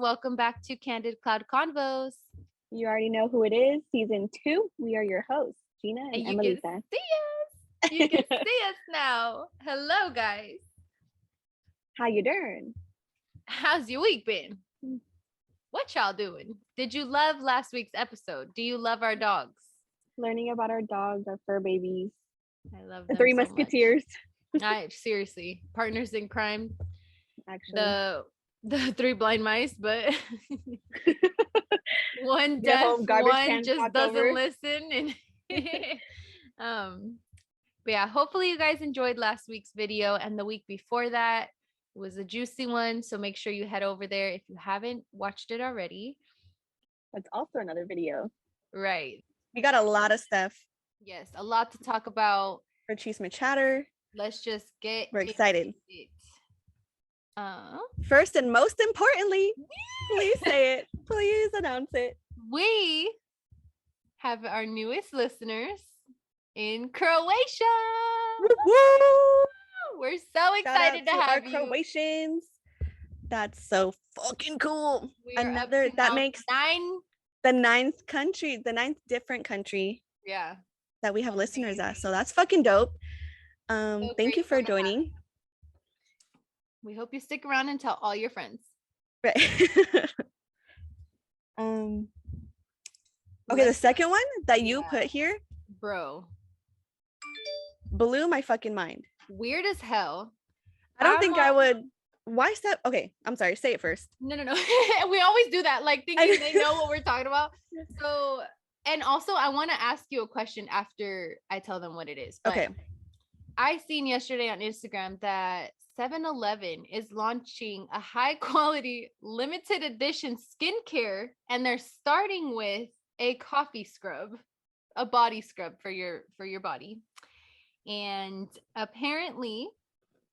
welcome back to Candid Cloud Convos. You already know who it is. Season 2. We are your hosts, Gina and you Emily. can see us. You can see us now. Hello, guys. How you doing? How's your week been? What y'all doing? Did you love last week's episode? Do you love our dogs? Learning about our dogs, our fur babies. I love the them Three so Musketeers. Seriously, partners in crime. Actually, the three blind mice, but one Their deaf, whole garbage one can just knocked doesn't over. listen. And but yeah, hopefully you guys enjoyed last week's video, and the week before that was a juicy one. So make sure you head over there if you haven't watched it already. That's also another video. Right. We got a lot of stuff. Yes, a lot to talk about. For Chisme Chatter. Let's just get We're excited. it. First and most importantly, please say it. Please announce it. We have our newest listeners in Croatia. Woo! We're so excited to have our you. Croatians. That's so fucking cool. Another that makes 9. The ninth different country. Yeah. That we have listeners at. So that's fucking dope. Thank you for joining. We hope you stick around and tell all your friends. Right. Okay, the second one that you put here, bro, blew my fucking mind. Weird as hell. I don't think I would. Why is that? Okay, I'm sorry. Say it first. No. We always do that, like thinking they know what we're talking about. So, and also I want to ask you a question after I tell them what it is. But okay. I seen yesterday on Instagram that 7-Eleven is launching a high quality limited edition skincare, and they're starting with a coffee scrub, a body scrub for your body. And apparently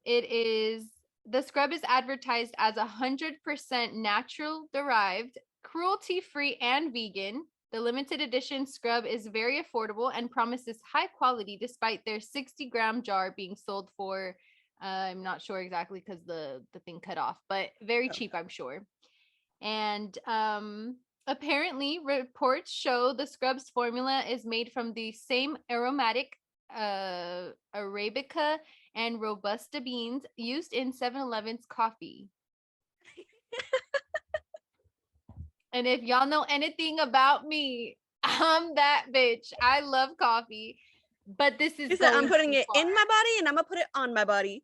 the scrub is advertised as 100% natural derived, cruelty-free, and vegan. The limited edition scrub is very affordable and promises high quality despite their 60-gram jar being sold for, I'm not sure exactly because the thing cut off, but very cheap, I'm sure. And apparently reports show the scrub's formula is made from the same aromatic Arabica and Robusta beans used in 7-Eleven's coffee. And if y'all know anything about me, I'm that bitch. I love coffee, but this is I'm putting it in my body and I'm gonna put it on my body.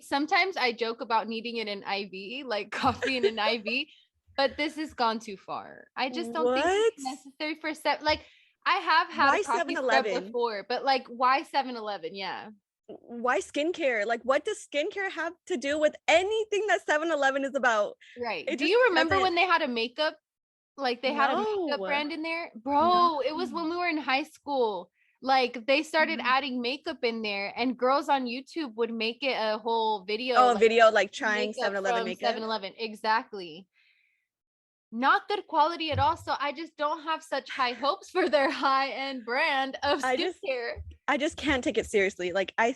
Sometimes I joke about needing it in IV, like coffee in an IV, but this has gone too far. I just don't think it's necessary for like I have had a coffee scrub before, but like why 7-Eleven? Yeah. Why skincare? Like, what does skincare have to do with anything that 7-Eleven is about? Right. Do you remember when they had a makeup? Like they had a makeup brand in there? Bro, it was when we were in high school. Like they started adding makeup in there, and girls on YouTube would make it a whole video. Oh, a video like trying 7-Eleven makeup. 7-Eleven, exactly. Not good quality at all. So I just don't have such high hopes for their high-end brand of skincare. I just can't take it seriously. Like I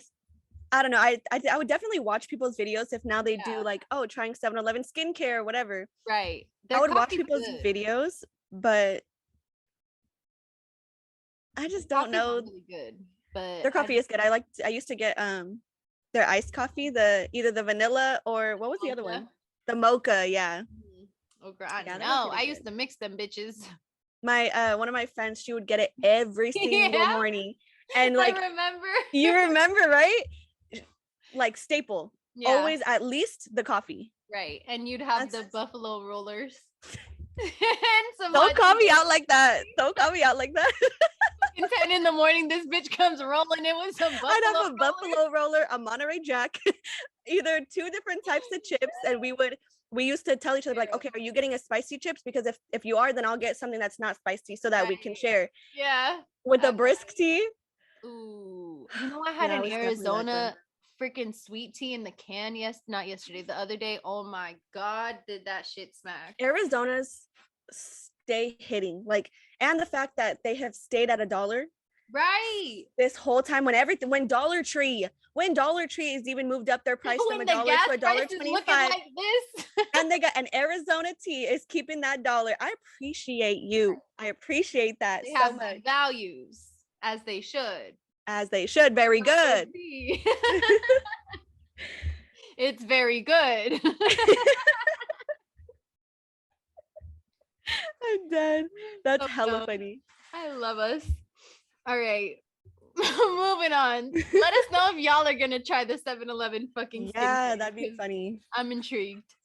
don't know. I would definitely watch people's videos if now they do like, oh, trying 7-Eleven skincare or whatever. Right. I would watch people's videos, but I just don't know. Really good, but their coffee is good. I used to get their iced coffee, either the vanilla or what was the other one? The mocha, yeah. Oh god, no, I used to mix them bitches. My one of my friends, she would get it every single morning. And like I remember. You remember, right? Like staple. Yeah. Always at least the coffee. Right. And you'd have the buffalo rollers. And don't call me out like that. Don't call me out like that. 10 in the morning, this bitch comes rolling in with some buffalo. I'd have a buffalo roller, a Monterey Jack, either 2 different types of chips, and we used to tell each other like, okay, are you getting a spicy chips? Because if you are, then I'll get something that's not spicy so that we can share. Yeah. With the brisk tea. Ooh. You know, I had an Arizona freaking sweet tea in the can. Not yesterday, the other day. Oh my god, did that shit smack. Arizona's stay hitting, like, and the fact that they have stayed at $1 Right. This whole time when Dollar Tree is even moved up their price from When a the dollar gas to a price dollar is 25, looking like this. and they got an Arizona tea is keeping that dollar. I appreciate you. I appreciate that They so have much. some values, as they should. As they should. Very good. It's very good. I'm dead. That's So hella dumb. funny. I love us. All right. Moving on. Let us know if y'all are gonna try the 7-Eleven fucking Yeah, skincare, that'd be 'cause funny. I'm intrigued.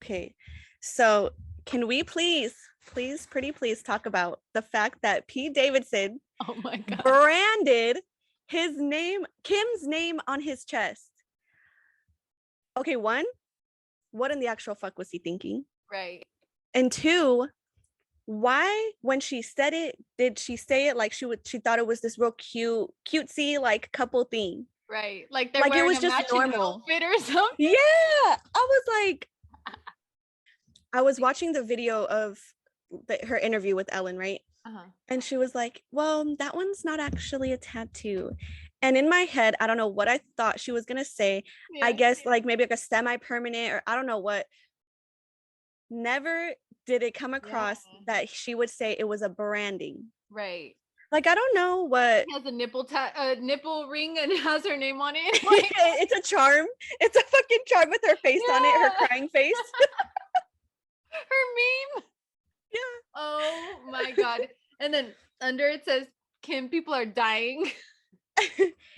Okay. So can we please pretty please talk about the fact that Pete Davidson Oh my god. branded his name, Kim's name, on his chest? Okay, one, what in the actual fuck was he thinking? Right. And two, why when she said it did she say it like she thought it was this real cutesy like couple thing? Right. Like they're Like it wearing was a just matching normal. outfit or something. Yeah, I was like, I was watching the video of her interview with Ellen, right? Uh-huh. And she was like, well, that one's not actually a tattoo. And in my head, I don't know what I thought she was gonna say. I Yeah. guess like maybe like a semi-permanent, or I don't know what. Never did it come across that she would say it was a branding. Right. Like, I don't know what. He has a nipple ring and has her name on it. It's a charm. It's a fucking charm with her face on it, her Yeah. crying face. Her meme. Yeah. Oh my god. And then under it says, Kim, people are dying.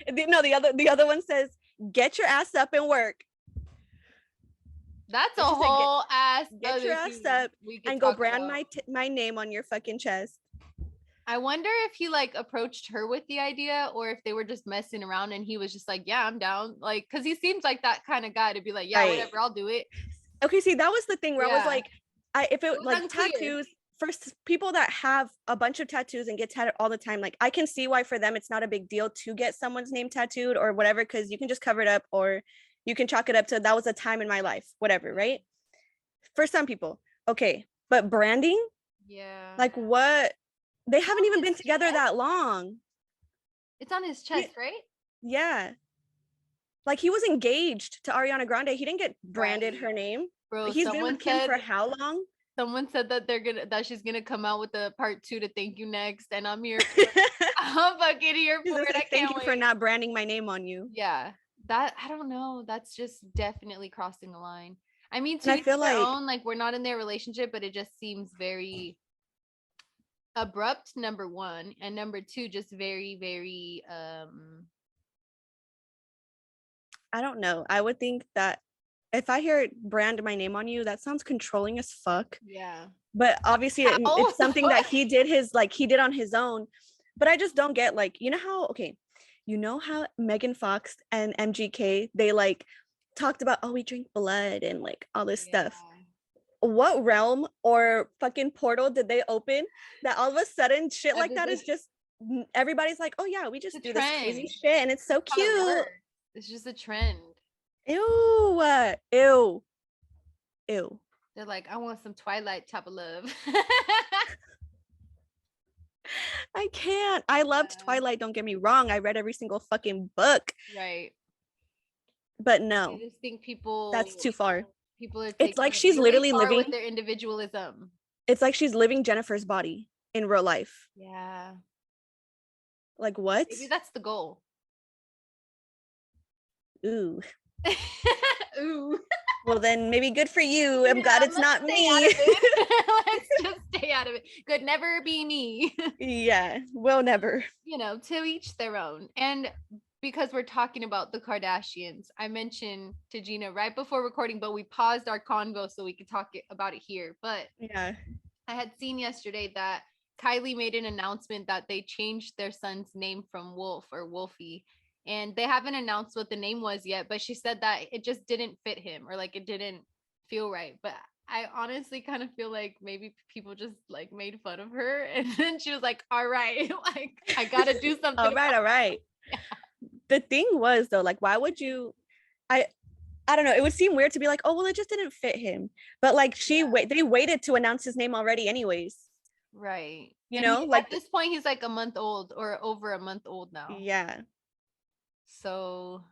No, the other one says, get your ass up and work. That's a She said, whole ass. Get your ass up and go brand my name on your fucking chest. I wonder if he like approached her with the idea, or if they were just messing around and he was just like, yeah, I'm down. Like, cause he seems like that kind of guy to be like, yeah, whatever, I'll do it. Okay, see, that was the thing where I was like, if it was like unclear. tattoos, for people that have a bunch of tattoos and get tattooed all the time, like I can see why for them it's not a big deal to get someone's name tattooed or whatever, because you can just cover it up or you can chalk it up to that was a time in my life, whatever, right? For some people, okay, but branding, like what? They haven't even been together that long. It's on his chest, right? Yeah. Like he was engaged to Ariana Grande. He didn't get branded her name. Bro, He's been with Kim for how long? Someone said that she's gonna come out with a part 2 to Thank You Next, and I'm here. I'm fucking here for it. Thank you for not branding my name on you. Yeah, that I don't know. That's just definitely crossing a line. I mean, to I feel their like own, like we're not in their relationship, but it just seems very abrupt, number one, and number two, just very, very I don't know. I would think that if I hear brand my name on you, that sounds controlling as fuck. Yeah. But obviously it's something that he did on his own. But I just don't get like, you know how Megan Fox and MGK, they like talked about, oh, we drink blood and like all this stuff. What realm or fucking portal did they open that all of a sudden shit like that is just everybody's like, oh yeah, we just do this crazy shit and it's so cute. It's just a trend. Ew. They're like, I want some Twilight type of love. I can't. I loved Twilight, don't get me wrong. I read every single fucking book. Right. But no. I just think people, that's too far. People are it's like she's literally living with their individualism. It's like she's living Jennifer's body in real life. Yeah. Like what? Maybe that's the goal. Ooh. Ooh. Well then maybe good for you. I'm glad it's not me. Let's just stay out of it. Could never be me. Yeah, will never. To each their own. And because we're talking about the Kardashians, I mentioned to Gina right before recording, but we paused our convo so we could talk about it here. But yeah, I had seen yesterday that Kylie made an announcement that they changed their son's name from Wolf or Wolfie. And they haven't announced what the name was yet, but she said that it just didn't fit him or like it didn't feel right. But I honestly kind of feel like maybe people just like made fun of her. And then she was like, all right, like I got to do something. all right. Yeah. The thing was though, like, why would you, I don't know. It would seem weird to be like, oh, well, it just didn't fit him. But like they waited to announce his name already anyways. Right. You And know, at this point, he's like a month old or over a month old now. Yeah. So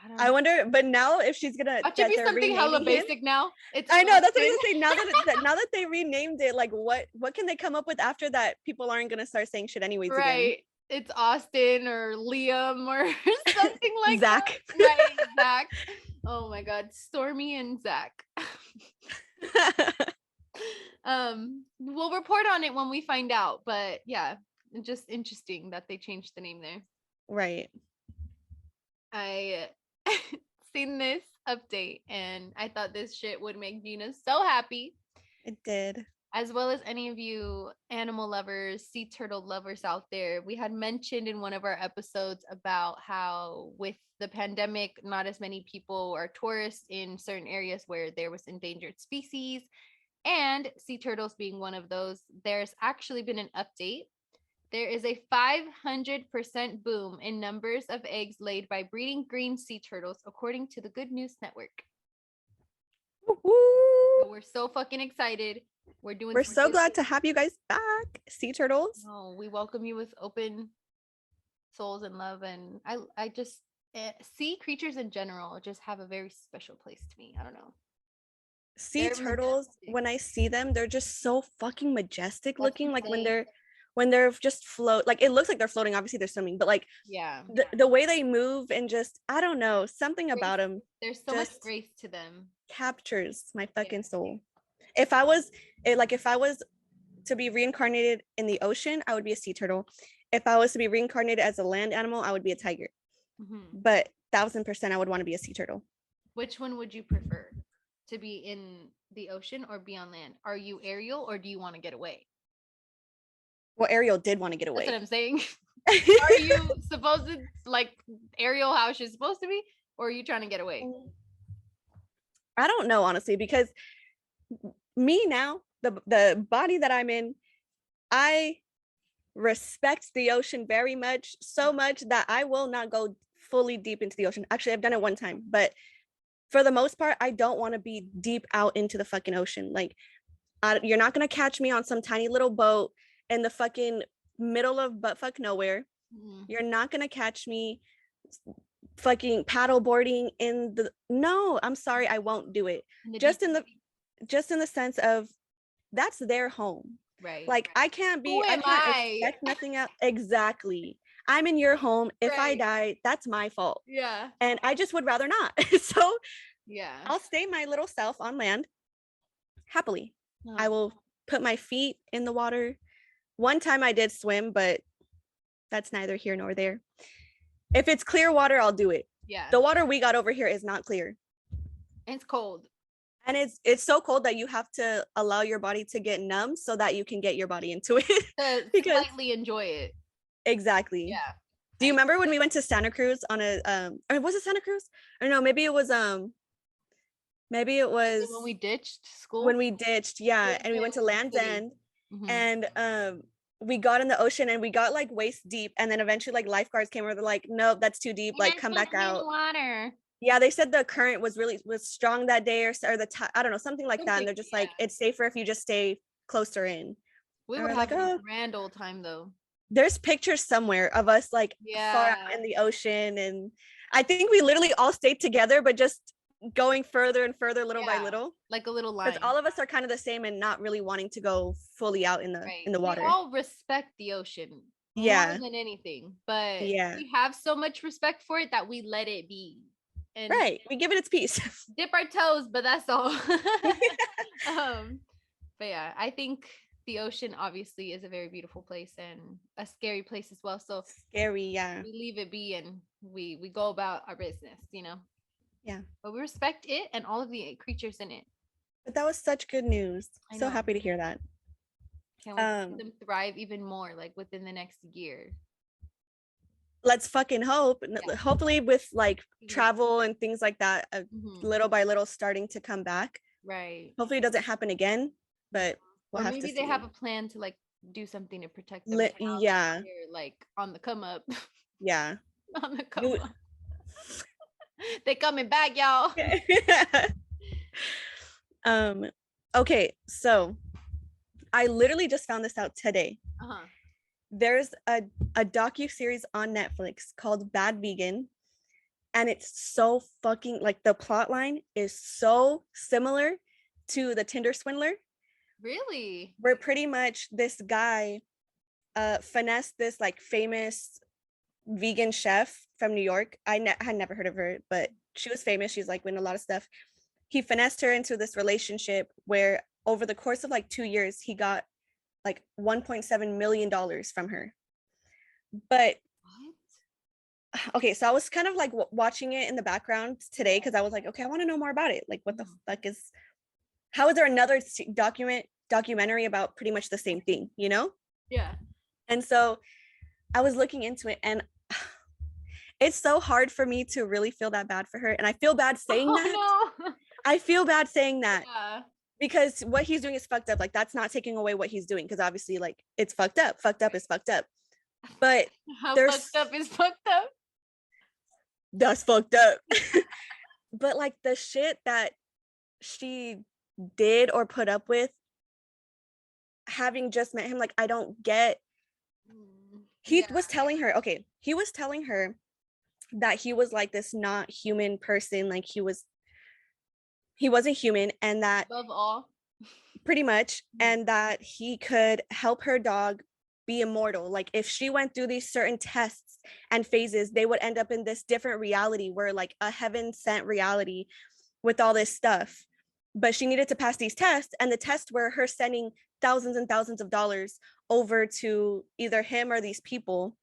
I don't I know. wonder, but now if she's gonna That should be something hella basic now. I know, that's what I was gonna say. Now that they renamed it, like what can they come up with after that? People aren't gonna start saying shit anyways again. Right. It's Austin or Liam or something like Zach. that. Right, Zach. Oh my god, Stormy and Zach. We'll report on it when we find out, but yeah, just interesting that they changed the name there. Right. I seen this update and I thought this shit would make Gina so happy. It did. As well as any of you animal lovers, sea turtle lovers out there. We had mentioned in one of our episodes about how with the pandemic, not as many people are tourists in certain areas where there was endangered species, and sea turtles being one of those. There's actually been an update. There is a 500% boom in numbers of eggs laid by breeding green sea turtles, according to the Good News Network. Woo-hoo. So we're so fucking excited. We're so glad to have you guys back, sea turtles. Oh, we welcome you with open souls and love, and I just sea creatures in general just have a very special place to me. I don't know. Sea turtles, when I see them, they're just so fucking majestic looking. Like when they're just float, like it looks like they're floating. Obviously they're swimming, but like the way they move and just I don't know, something about them. There's so much grace to them. Captures my fucking soul. If I was to be reincarnated in the ocean, I would be a sea turtle. If I was to be reincarnated as a land animal, I would be a tiger. But 1000% I would want to be a sea turtle. Which one would you prefer? To be in the ocean or be on land? Are you Ariel or do you want to get away? Well, Ariel did want to get away. That's what I'm saying. Are you supposed to like Ariel how she's supposed to be, or are you trying to get away? I don't know, honestly, because me now, the body that I'm in, I respect the ocean very much, so much that I will not go fully deep into the ocean. Actually, I've done it one time, but for the most part, I don't want to be deep out into the fucking ocean. Like, you're not going to catch me on some tiny little boat in the fucking middle of buttfuck nowhere. You're not going to catch me fucking paddle boarding in the... No, I'm sorry, I won't do it. Just in the sense of that's their home. Right. Like, I can't expect nothing else. Exactly. I'm in your home. If I die, that's my fault. Yeah. And I just would rather not. So yeah, I'll stay my little self on land happily. I will put my feet in the water. One time I did swim, but that's neither here nor there. If it's clear water, I'll do it. Yeah. The water we got over here is not clear. It's cold. And it's so cold that you have to allow your body to get numb so that you can get your body into it. To slightly enjoy it. Exactly. Yeah. Do you remember when we went to Santa Cruz on a or was it Santa Cruz? I don't know, maybe it was when we ditched school. When we ditched, yeah, and we went to Land's End, and we got in the ocean and we got like waist deep, and then eventually like lifeguards came over, they're like, nope, that's too deep, like come back out. Water. Yeah, they said the current was strong that day, or the I don't know, something like that, and they're just like, it's safer if you just stay closer in. We were having a grand old time though. There's pictures somewhere of us like far out in the ocean, and I think we literally all stayed together, but just going further and further, little by little, like a little line. Because all of us are kind of the same and not really wanting to go fully out in the water. We all respect the ocean more than anything, but we have so much respect for it that we let it be. And we give it its peace. Dip our toes, but that's all. But yeah, I think the ocean obviously is a very beautiful place and a scary place as well. So scary, yeah. We leave it be and we go about our business, you know. Yeah. But we respect it and all of the creatures in it. But that was such good news. So happy to hear that. Can't wait to see them thrive even more, like within the next year. Let's fucking hope. Hopefully with like travel and things like that, little by little starting to come back. Right. Hopefully it doesn't happen again, but we'll have to see. Maybe they have a plan to like do something to protect them. Yeah. Like on the come up. Yeah. On the come up. They coming back, y'all. Okay, so I literally just found this out today. Uh-huh. There's a docu-series on Netflix called Bad Vegan, and it's so fucking, like, the plot line is so similar to the Tinder swindler. Really? Where pretty much this guy finessed this like famous vegan chef from New York. I had never heard of her, but she was famous. She's like winning a lot of stuff. He finessed her into this relationship where over the course of like 2 years, he got like $1.7 million from her. But What? okay, so I was kind of like watching it in the background today because I was like, okay, I want to know more about it. Like, what the fuck is? How is there another documentary about pretty much the same thing? You know? Yeah. And so I was looking into it, and it's so hard for me to really feel that bad for her. And I feel bad saying that. No. I feel bad saying that Yeah. because what he's doing is fucked up. Like, that's not taking away what he's doing, because obviously, like, it's fucked up. Fucked up is fucked up. But How there's fucked up is fucked up. that's fucked up. But like the shit that she did or put up with, having just met him, like, I don't get. He was telling her that he was like this not human person, like he wasn't human, and that Above all. pretty much, and that he could help her dog be immortal. Like, if she went through these certain tests and phases, they would end up in this different reality, where like a heaven sent reality with all this stuff. But she needed to pass these tests, and the tests were her sending thousands and thousands of dollars over to either him or these people,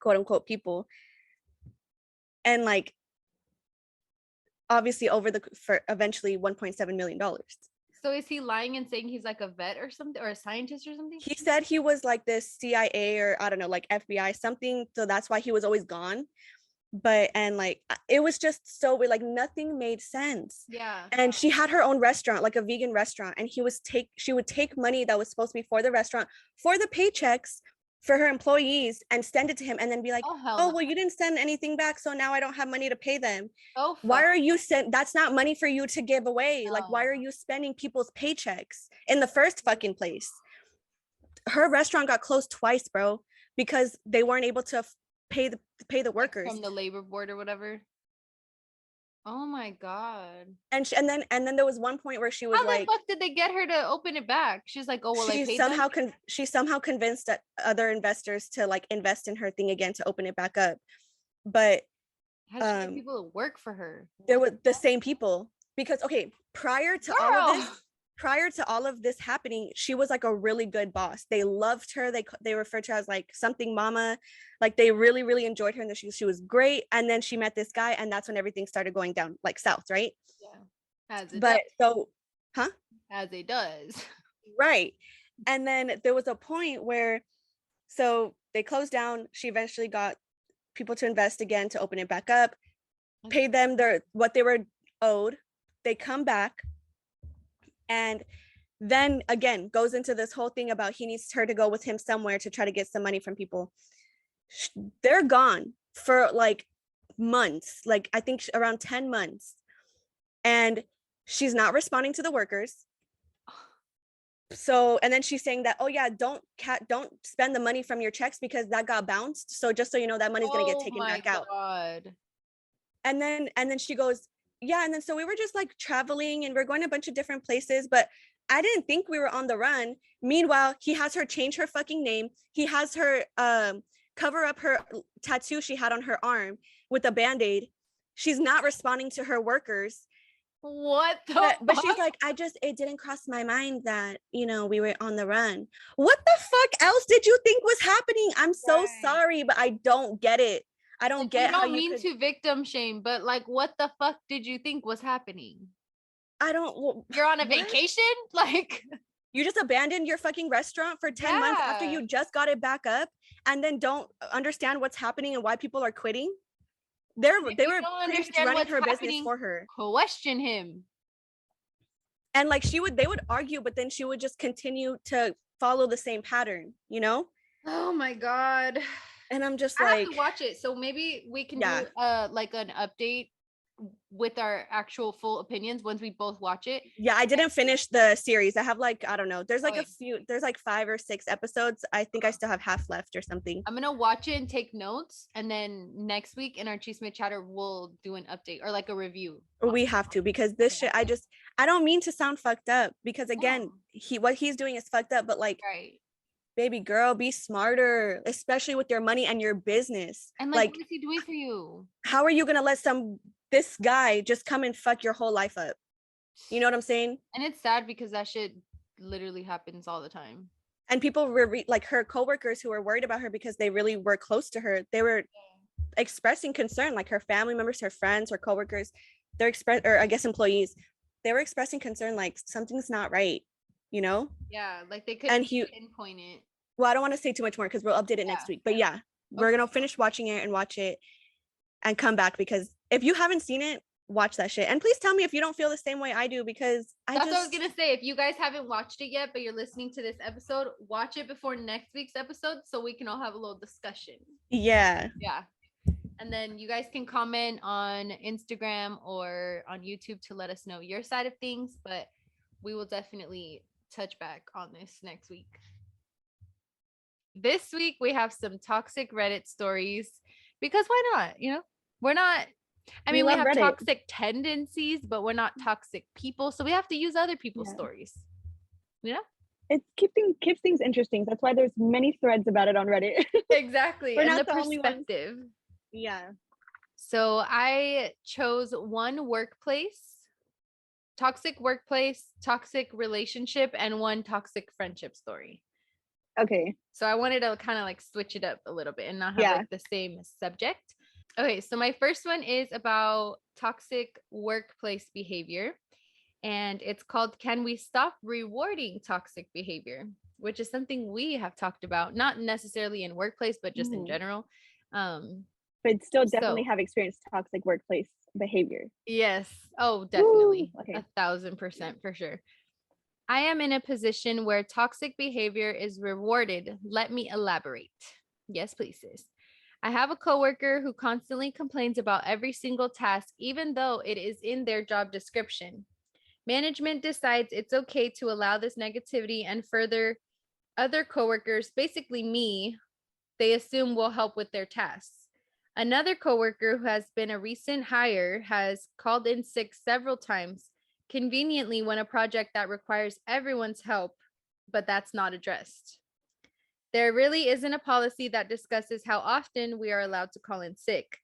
quote unquote people, and like obviously for eventually $1.7 million. So is he lying and saying he's like a vet or something, or a scientist or something? He said he was like this CIA or I don't know, like FBI something, so that's why he was always gone. But and like it was just so weird, like nothing made sense. Yeah. And she had her own restaurant, like a vegan restaurant, and she would take money that was supposed to be for the restaurant, for the paychecks for her employees, and send it to him, and then be like, Oh, well, you didn't send anything back, so now I don't have money to pay them. Oh, why are you that's not money for you to give away. No. Like, why are you spending people's paychecks in the first fucking place? Her restaurant got closed twice, bro, because they weren't able to pay the workers from the labor board or whatever. Oh my god. And then there was one point where she was How like, the fuck did they get her to open it back? She's like, oh well, I paid them? she somehow convinced other investors to like invest in her thing again to open it back up. But how did she get people to work for her? There were the same people, because okay, prior to all of this happening, she was like a really good boss. They loved her. They referred to her as like something mama. Like, they really, really enjoyed her, and she was great. And then she met this guy, and that's when everything started going down like south, right? Yeah. As it does. Right. And then there was a point where, so they closed down. She eventually got people to invest again to open it back up, paid them what they were owed. They come back, and then again goes into this whole thing about he needs her to go with him somewhere to try to get some money from people. They're gone for like months, like I think around 10 months, and she's not responding to the workers. So, and then she's saying that, oh yeah, don't spend the money from your checks because that got bounced, so just so you know, that money's gonna get taken back out. And then she goes, yeah, and then so we were just like traveling, and we're going to a bunch of different places, but I didn't think we were on the run. Meanwhile, he has her change her fucking name. He has her cover up her tattoo she had on her arm with a band-aid. She's not responding to her workers. What the but she's like, it didn't cross my mind that, you know, we were on the run. What the fuck else did you think was happening? I'm so sorry, but I don't get it. I don't get how you mean to victim shame, but like, what the fuck did you think was happening? You're on a vacation? Like, you just abandoned your fucking restaurant for 10 months after you just got it back up, and then don't understand what's happening and why people are quitting. They were pretty much running her business for her. Question him. And like they would argue, but then she would just continue to follow the same pattern, you know? Oh my god. And I'm just I like, have to watch it, so maybe we can do like an update with our actual full opinions once we both watch it. Yeah, I didn't finish the series. I have like, I don't know. There's like Okay. there's like 5 or 6 episodes. I think I still have half left or something. I'm gonna watch it and take notes, and then next week in our Chisme Chatter we'll do an update or like a review. We have to, because this shit, I don't mean to sound fucked up, because again, No. what he's doing is fucked up, but like, Right. baby girl, be smarter, especially with your money and your business. And like, what is he doing for you? How are you gonna let this guy just come and fuck your whole life up? You know what I'm saying? And it's sad because that shit literally happens all the time. And people were like her coworkers who were worried about her because they really were close to her. They were expressing concern, like her family members, her friends, her coworkers. Or I guess employees. They were expressing concern, like something's not right. You know? Yeah, like they could pinpoint it. Well, I don't want to say too much more because we'll update it next week. But yeah, we're gonna finish watching it and watch it and come back, because if you haven't seen it, watch that shit. And please tell me if you don't feel the same way I do, because that's what I was gonna say. If you guys haven't watched it yet, but you're listening to this episode, watch it before next week's episode so we can all have a little discussion. Yeah. And then you guys can comment on Instagram or on YouTube to let us know your side of things, but we will definitely touch back on this next week. This week we have some toxic Reddit stories, because why not? You know, we're not, I mean, we have Reddit. Toxic tendencies, but we're not toxic people. So we have to use other people's stories. You know? It keeps things interesting. That's why there's many threads about it on Reddit. Exactly. And the perspective. Yeah. So I chose one toxic workplace, toxic relationship, and one toxic friendship story. Okay. So I wanted to kind of like switch it up a little bit and not have like the same subject. Okay, so my first one is about toxic workplace behavior, and it's called "Can We Stop Rewarding Toxic Behavior?" which is something we have talked about, not necessarily in workplace, but just in general. But still definitely have experienced toxic workplace behavior. Yes. Oh, definitely. Ooh, okay. 1,000% for sure. I am in a position where toxic behavior is rewarded. Let me elaborate. Yes, please, sis. I have a coworker who constantly complains about every single task, even though it is in their job description. Management decides it's okay to allow this negativity, and further, other coworkers, basically me, they assume will help with their tasks. Another coworker who has been a recent hire has called in sick several times, conveniently when a project that requires everyone's help, but that's not addressed. There really isn't a policy that discusses how often we are allowed to call in sick.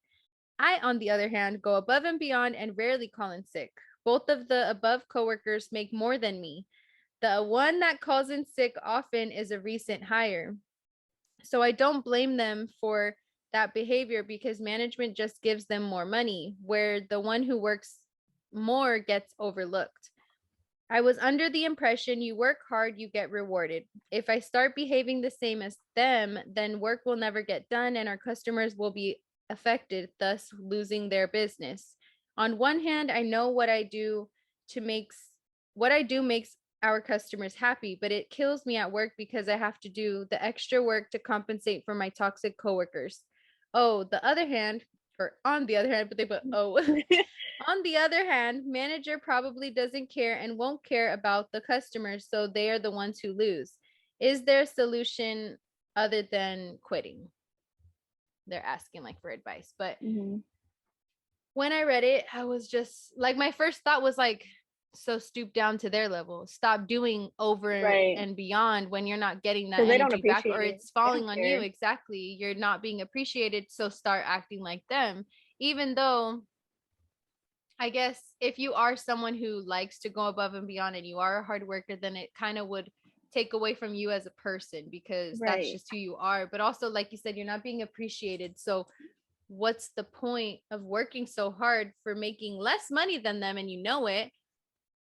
I, on the other hand, go above and beyond and rarely call in sick. Both of the above coworkers make more than me. The one that calls in sick often is a recent hire. So I don't blame them for that behavior, because management just gives them more money, where the one who works more gets overlooked. I was under the impression you work hard, you get rewarded. If I start behaving the same as them, then work will never get done and our customers will be affected, thus losing their business. On one hand, I know what I do makes our customers happy, but it kills me at work because I have to do the extra work to compensate for my toxic coworkers. On the other hand, on the other hand, manager probably doesn't care and won't care about the customers, so they are the ones who lose. Is there a solution other than quitting? They're asking like for advice, but when I read it, I was just like, my first thought was like, so stoop down to their level. Stop doing over and beyond when you're not getting that energy back, or it's falling on you. Exactly. You're not being appreciated. So start acting like them. Even though I guess if you are someone who likes to go above and beyond and you are a hard worker, then it kind of would take away from you as a person, because that's just who you are. But also, like you said, you're not being appreciated. So what's the point of working so hard for making less money than them, and you know it,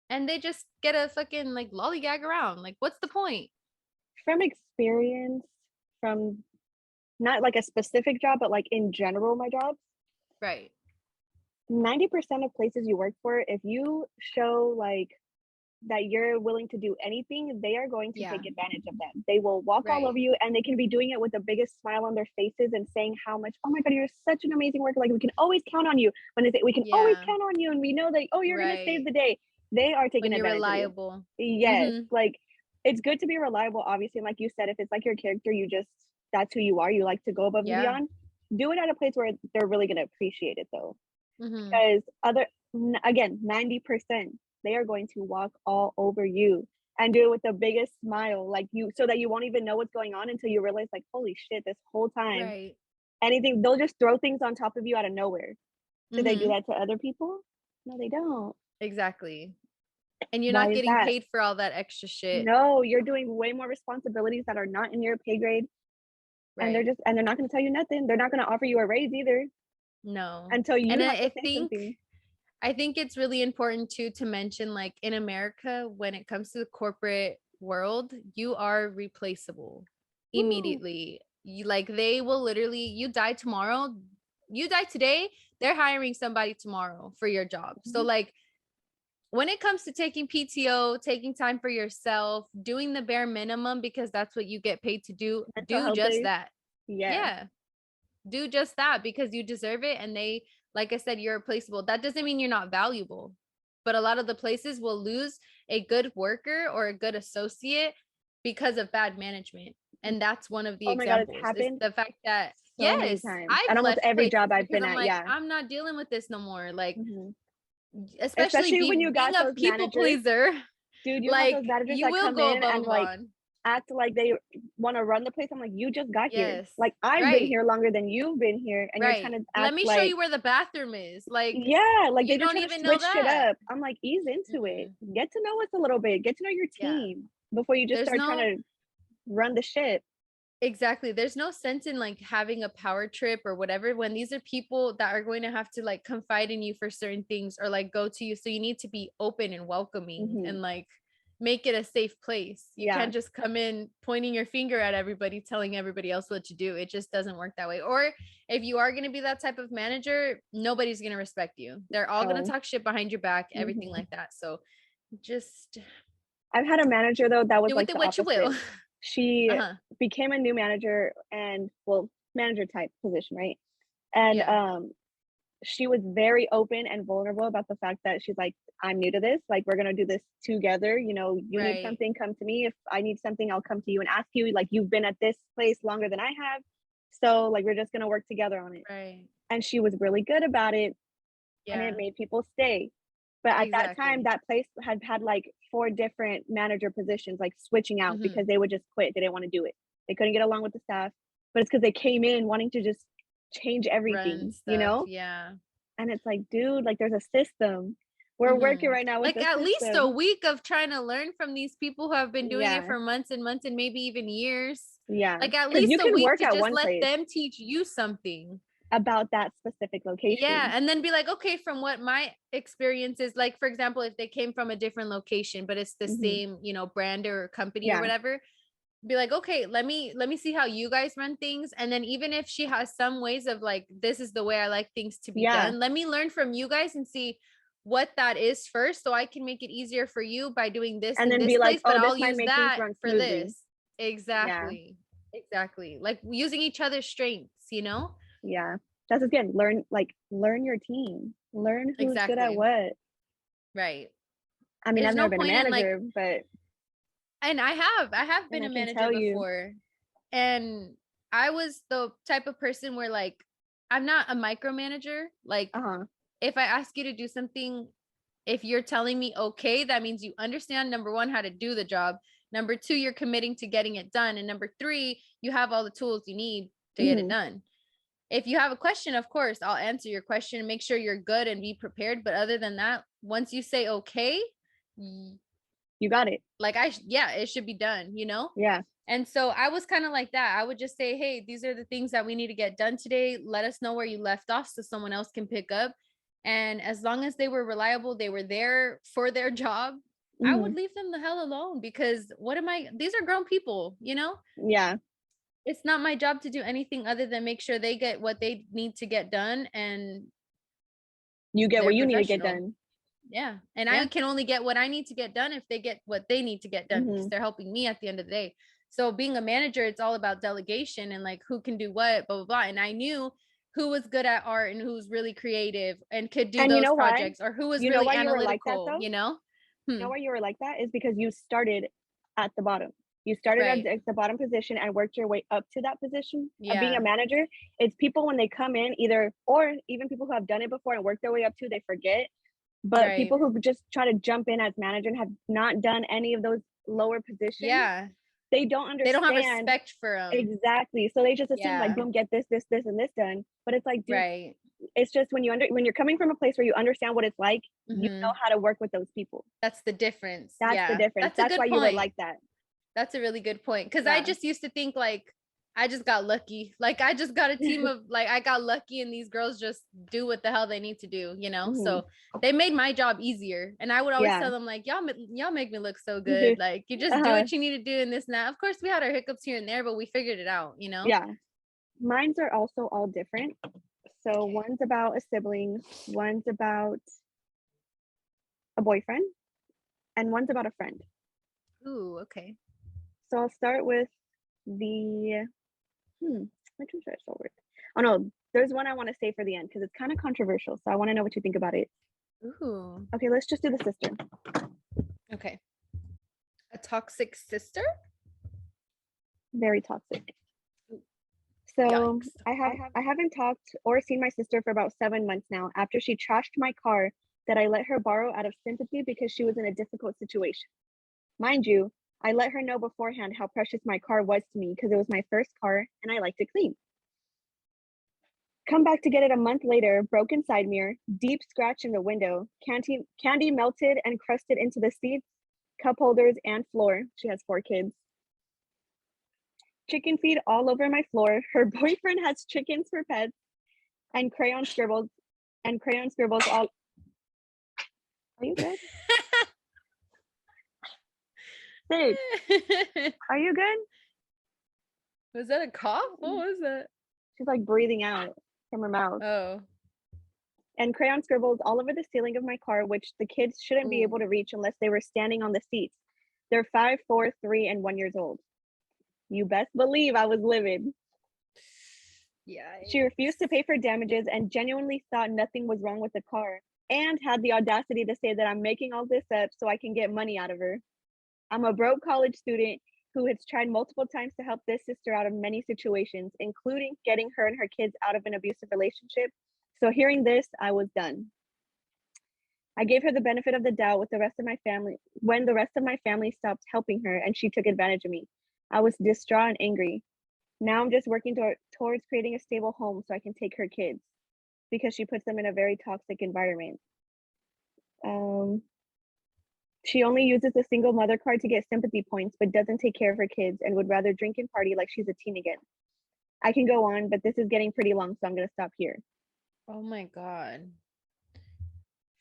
and they just get a fucking like lollygag around? Like, what's the point? From experience, from not like a specific job, but like in general, my jobs. Right. 90% of places you work for, if you show like that you're willing to do anything, they are going to Yeah. take advantage of them. They will walk all Right. over you, and they can be doing it with the biggest smile on their faces and saying how much, oh my God, you're such an amazing worker. Like, we can always count on you. When they say, we can always Yeah. count on you, and we know that, oh, you're going to save Right. the day. They are taking When you're advantage of you. reliable. Yes. Mhm. Like, it's good to be reliable, obviously. And like you said, if it's like your character, that's who you are. You like to go above and Yeah. beyond. Do it at a place where they're really going to appreciate it, though. Mhm. Because again, 90%, they are going to walk all over you and do it with the biggest smile, like you, so that you won't even know what's going on until you realize, like, holy shit, this whole time, Right. anything, they'll just throw things on top of you out of nowhere. Do they do Mhm. that to other people? No, they don't. Exactly. And you're Why not is getting that? paid for all that extra shit. No, you're doing way more responsibilities that are not in your pay grade, and Right. they're not going to tell you nothing. They're not going to offer you a raise either No. until you And have to I say think something. it's really important too to mention, like, in America, when it comes to the corporate world, you are replaceable Woo. immediately. You, like, they will literally, you die tomorrow, you die today, they're hiring somebody tomorrow for your job. So like, when it comes to taking PTO, taking time for yourself, doing the bare minimum because that's what you get paid to do, Mental do health just days. that. Yeah. Yeah. Do just that because you deserve it. And they, like I said, you're replaceable. That doesn't mean you're not valuable, but a lot of the places will lose a good worker or a good associate because of bad management. And that's one of the Oh my God, it's examples, is happened the fact that, so many yes, times I've at almost left every places job I've because been I'm at. like, Yeah. I'm not dealing with this no more. Like, Mhm. especially Especially when you being got a those people managers, pleaser, dude, you have those like, managers you that will come go in above and and like beyond. act like they want to run the place. I'm like, you just got here. Yes. Like, I've been Right. here longer than you've been here, and you're trying Right. to Let act me show like, you where the bathroom is. Like, yeah, like you they're don't trying to even know switch shit that. up. I'm like, ease into it. Mm-mm. Get to know us a little bit. Get to know your Yeah. team before you just There's start trying no, to run the shit. exactly. There's no sense in like having a power trip or whatever when these are people that are going to have to like confide in you for certain things or like go to you. So you need to be open and welcoming Mhm. and like make it a safe place. You Yeah. can't just come in pointing your finger at everybody, telling everybody else what to do. It just doesn't work that way. Or if you are going to be that type of manager, nobody's going to respect you. They're all going to Oh. talk shit behind your back, everything Mhm. like that. So just I've had a manager though that was do with like it the what you will. opposite. She Uh-huh. became a new manager, and well, manager type position, right? And Yeah. she was very open and vulnerable about the fact that she's like, I'm new to this, like, we're gonna do this together. You know, you need Right. something, come to me. If I need something, I'll come to you and ask you. Like, you've been at this place longer than I have, so like, we're just gonna work together on it. Right. And she was really good about it, and it Yeah. made people stay. But at that time, Exactly. that place had like 4 different manager positions, like, switching out because Mhm. they would just quit. They didn't want to do it. They couldn't get along with the staff, but it's because they came in wanting to just change Run everything, you stuff. know? Yeah. And it's like, dude, like, there's a system. We're working Mhm. right now with Like the at least a system. week of trying to learn from these people who have been doing it Yeah, for months and months and maybe even years. yeah. Like at Because you least a can week work to at just one let place them teach you something. about that specific Yeah, location. and then be like, okay, from what my experience is, like for example, if they came from a different location, but it's the Hmm. same, brand or company or Yeah, whatever, be like, okay, let me see how you guys run things. And then even if she has some ways of like, this is the way I like things to be yeah. done, let me learn from you guys and see what that is first, so I can make it easier for you by doing this And in then this be like, place, but oh, this I'll might use make things that run for smoothly. this. Yeah, Exactly like using each other's strengths. yeah. That's again, learn your team. Learn who's good at Exactly. what. Right. I mean, There's I've no never been a point in like, manager, but and I have and been I a can manager tell you, before, and I was the type of person where like, I'm not a micromanager. Like uh-huh. if I ask you to do something, if you're telling me okay, that means you understand, number one, how to do the job. Number two, you're committing to getting it done. And number three, you have all the tools you need to get it Mhm. done. If you have a question, of course, I'll answer your question and make sure you're good and be prepared. But other than that, once you say okay, You got it. like yeah, it should be done. Yeah. And so I was kind of like that. I would just say, hey, these are the things that we need to get done today. Let us know where you left off so someone else can pick up. And as long as they were reliable, they were there for their job, I would Mhm. leave them the hell alone, because these are grown people. Yeah. It's not my job to do anything other than make sure they get what they need to get done, and You get they're what you need to get professional. done. Yeah. And Yeah. I can only get what I need to get done if they get what they need to get done because they're helping me at the end of the day. So being a manager, it's all about delegation and like who can do what, blah, blah, blah. And I knew who was good at art and who was really creative and could do And those you know why? projects, or who was You know really why you were like that, analytical, though? you know? You know why you were like that is because you started at the bottom. You started Right. at the bottom position and worked your way up to that position. Yeah. Being a manager, it's people when they come in either, or even people who have done it before and worked their way up to, they forget. But Right. people who just try to jump in as manager and have not done any of those lower positions, Yeah. they don't understand. They don't have respect for them. Exactly. So they just assume Yeah. like, boom, get this, this, this, and this done. But it's like, dude, Right. it's just when you're coming from a place where you understand what it's like, you know how to work with those people. That's the difference. That's the difference. That's why you were like that. That's a really good point. Because I just used to think like I just got lucky. Like I just got a team of like I got lucky and these girls just do what the hell they need to do, you know? So they made my job easier. And I would always tell them like, y'all make me look so good. Like you just do what you need to do in this and that. Of course we had our hiccups here and there, but we figured it out, you know? Yeah. Mines are also all different. So one's about a sibling, one's about a boyfriend, and one's about a friend. Ooh, okay. So I'll start with the which one should I start with? Oh no, there's one I want to say for the end because it's kind of controversial. So I want to know what you think about it. Ooh. Okay, let's just do the sister. Okay. A toxic sister? Very toxic. So I haven't talked or seen my sister for about 7 months now after she trashed my car that I let her borrow out of sympathy because she was in a difficult situation. Mind you, I let her know beforehand how precious my car was to me because it was my first car and I liked it clean. Come back to get it a month later, broken side mirror, deep scratch in the window, candy melted and crusted into the seats, cup holders, and floor. She has 4 kids. Chicken feed all over my floor. Her boyfriend has chickens for pets and crayon scribbles all. Are you good? Dude, are you good? Was that a cough? What was that? She's like breathing out from her mouth. Oh. And crayon scribbles all over the ceiling of my car, which the kids shouldn't be able to reach unless they were standing on the seats. They're 5, 4, 3, and 1 years old. You best believe I was livid. Yeah. She refused to pay for damages and genuinely thought nothing was wrong with the car and had the audacity to say that I'm making all this up so I can get money out of her. I'm a broke college student who has tried multiple times to help this sister out of many situations, including getting her and her kids out of an abusive relationship. So hearing this, I was done. I gave her the benefit of the doubt with the rest of my family when the rest of my family stopped helping her and she took advantage of me. I was distraught and angry. Now I'm just working towards creating a stable home so I can take her kids because she puts them in a very toxic environment. She only uses the single mother card to get sympathy points, but doesn't take care of her kids and would rather drink and party like she's a teen again. I can go on, but this is getting pretty long, so I'm going to stop here. Oh my God.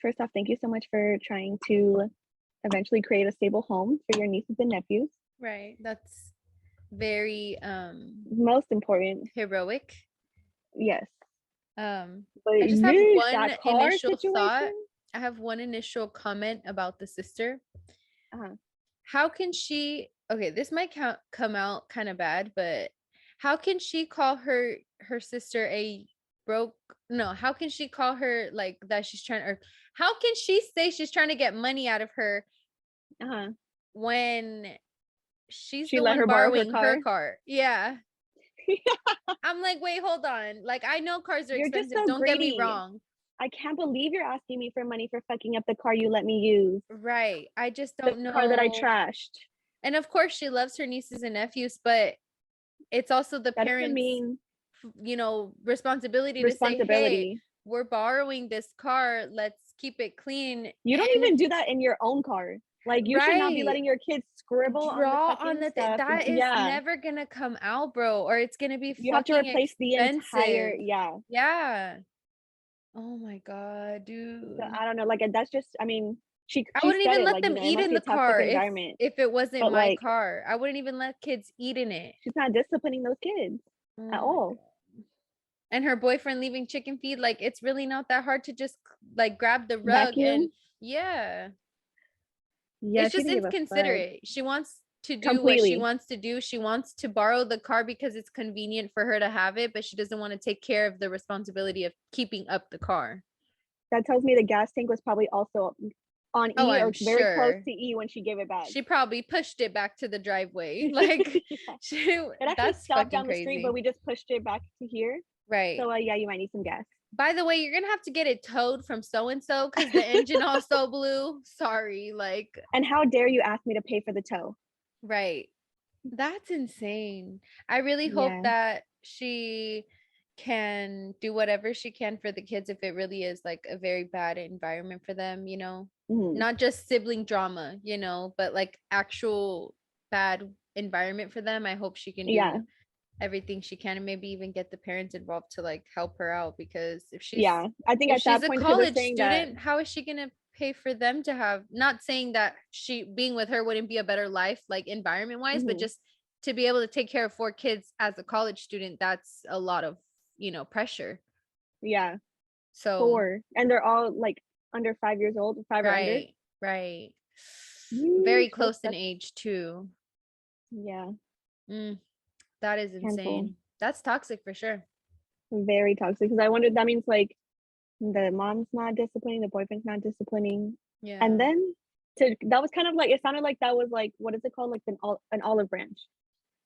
First off, thank you so much for trying to eventually create a stable home for your nieces and nephews. Right. That's very most important. Heroic. Yes. But I just have one initial thought. I have one initial comment about the sister. How can she, okay, this might come out kind of bad, but how can she call her sister how can she call her like that she's trying, or how can she say she's trying to get money out of her when she's the one borrowing her car? Yeah. I'm like, wait, hold on. Like, I know cars are expensive. Don't get me wrong. I can't believe you're asking me for money for fucking up the car you let me use. Right. I just don't know. The car that I trashed. And of course she loves her nieces and nephews, but it's also the parents, responsibility to say, hey, we're borrowing this car. Let's keep it clean. You don't even do that in your own car. Like, you should not be letting your kids scribble on the stuff. That is never gonna come out, bro. Or it's gonna be you have to replace expensive. The entire yeah. Oh my God, dude. So, I don't know. Like, that's just, I mean, I wouldn't even let them eat in the car if it wasn't my car. I wouldn't even let kids eat in it. She's not disciplining those kids at all. God. And her boyfriend leaving chicken feed, like, it's really not that hard to just like grab the rug and Yeah. Yeah, It's she just didn't give a fuck. inconsiderate. She wants to do what she Completely. wants to do. She wants to borrow the car because it's convenient for her to have it, but she doesn't want to take care of the responsibility of keeping up the car. That tells me the gas tank was probably also on Oh, E I'm or very close sure. to E when she gave it back. She probably pushed it back to the driveway. Like, It actually that's stopped fucking down the street, but crazy. we just pushed it back to here. Right. So yeah, you might need some gas. By the way, you're gonna have to get it towed from so and so because the engine also blew. Sorry, like, And how dare you ask me to pay for the tow? right. That's insane. I really hope Yeah. that she can do whatever she can for the kids if it really is like a very bad environment for them, you know, Mhm. not just sibling drama, you know, but like actual bad environment for them. I hope she can Yeah. do everything she can and maybe even get the parents involved to like help her out because Yeah. I think if at she's that a point she was college saying that. student, how is she going to pay for them to have, not saying that she being with her wouldn't be a better life like environment wise, but Mhm. just to be able to take care of 4 kids as a college student, that's a lot of, you know, pressure. Yeah. So 4, and they're all like under 5 years old, 5 or under. right. Very Yeesh, close in that's age too. yeah, That is handful. insane. That's toxic for sure. Very toxic. Because I wondered, that means like the mom's not disciplining, the boyfriend's not disciplining, and Yeah. then that was kind of like, it sounded like that was like, what is it called, like an olive branch.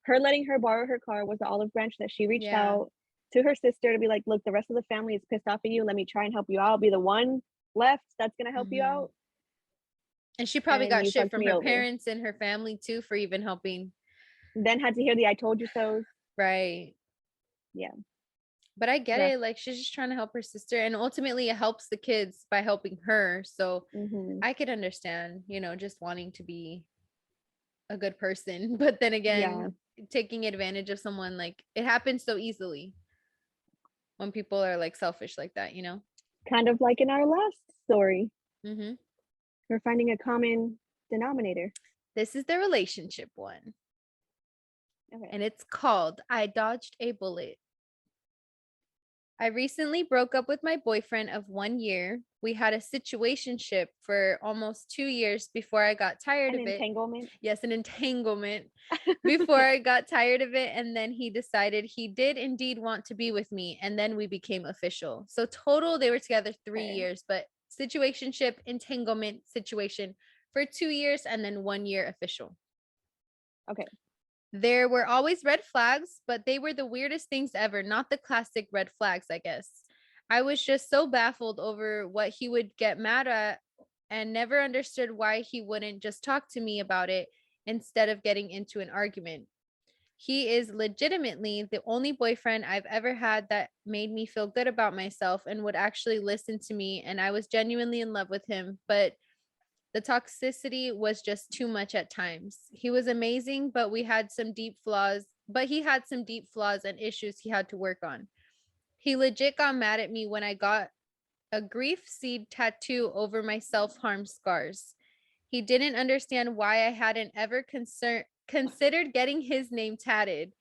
Her letting her borrow her car was the olive branch that she reached Yeah. out to her sister to be like, look, the rest of the family is pissed off at you. Let me try and help you out. I'll be the one left that's gonna help you Mhm. out. And she probably And got you shit fucked from me her over. parents and her family too for even helping. Then had to hear the "I told you so." Right. Yeah, But I get rough. it. Like she's just trying to help her sister. And ultimately it helps the kids by helping her. So Hmm. I could understand, you know, just wanting to be a good person. But then Yeah, again, taking advantage of someone, like it happens so easily when people are like selfish like that, you know? kind of like in our last story, Mm-hmm. we're finding a common denominator. This is the relationship one. Okay. And it's called I Dodged a Bullet. I recently broke up with my boyfriend of 1 year. We had a situationship for almost 2 years before I got tired An of it. entanglement. Yes, an entanglement before I got tired of it. And then he decided he did indeed want to be with me. And then we became official. So, total, they were together 3 years, but situationship, entanglement situation for 2 years and then 1 year official. Okay. There were always red flags, but they were the weirdest things ever, not the classic red flags, I guess. I was just so baffled over what he would get mad at and never understood why he wouldn't just talk to me about it instead of getting into an argument. He is legitimately the only boyfriend I've ever had that made me feel good about myself and would actually listen to me, and I was genuinely in love with him, but the toxicity was just too much at times. He was amazing, but he had some deep flaws and issues he had to work on. He legit got mad at me when I got a grief seed tattoo over my self-harm scars. He didn't understand why I hadn't ever considered getting his name tatted.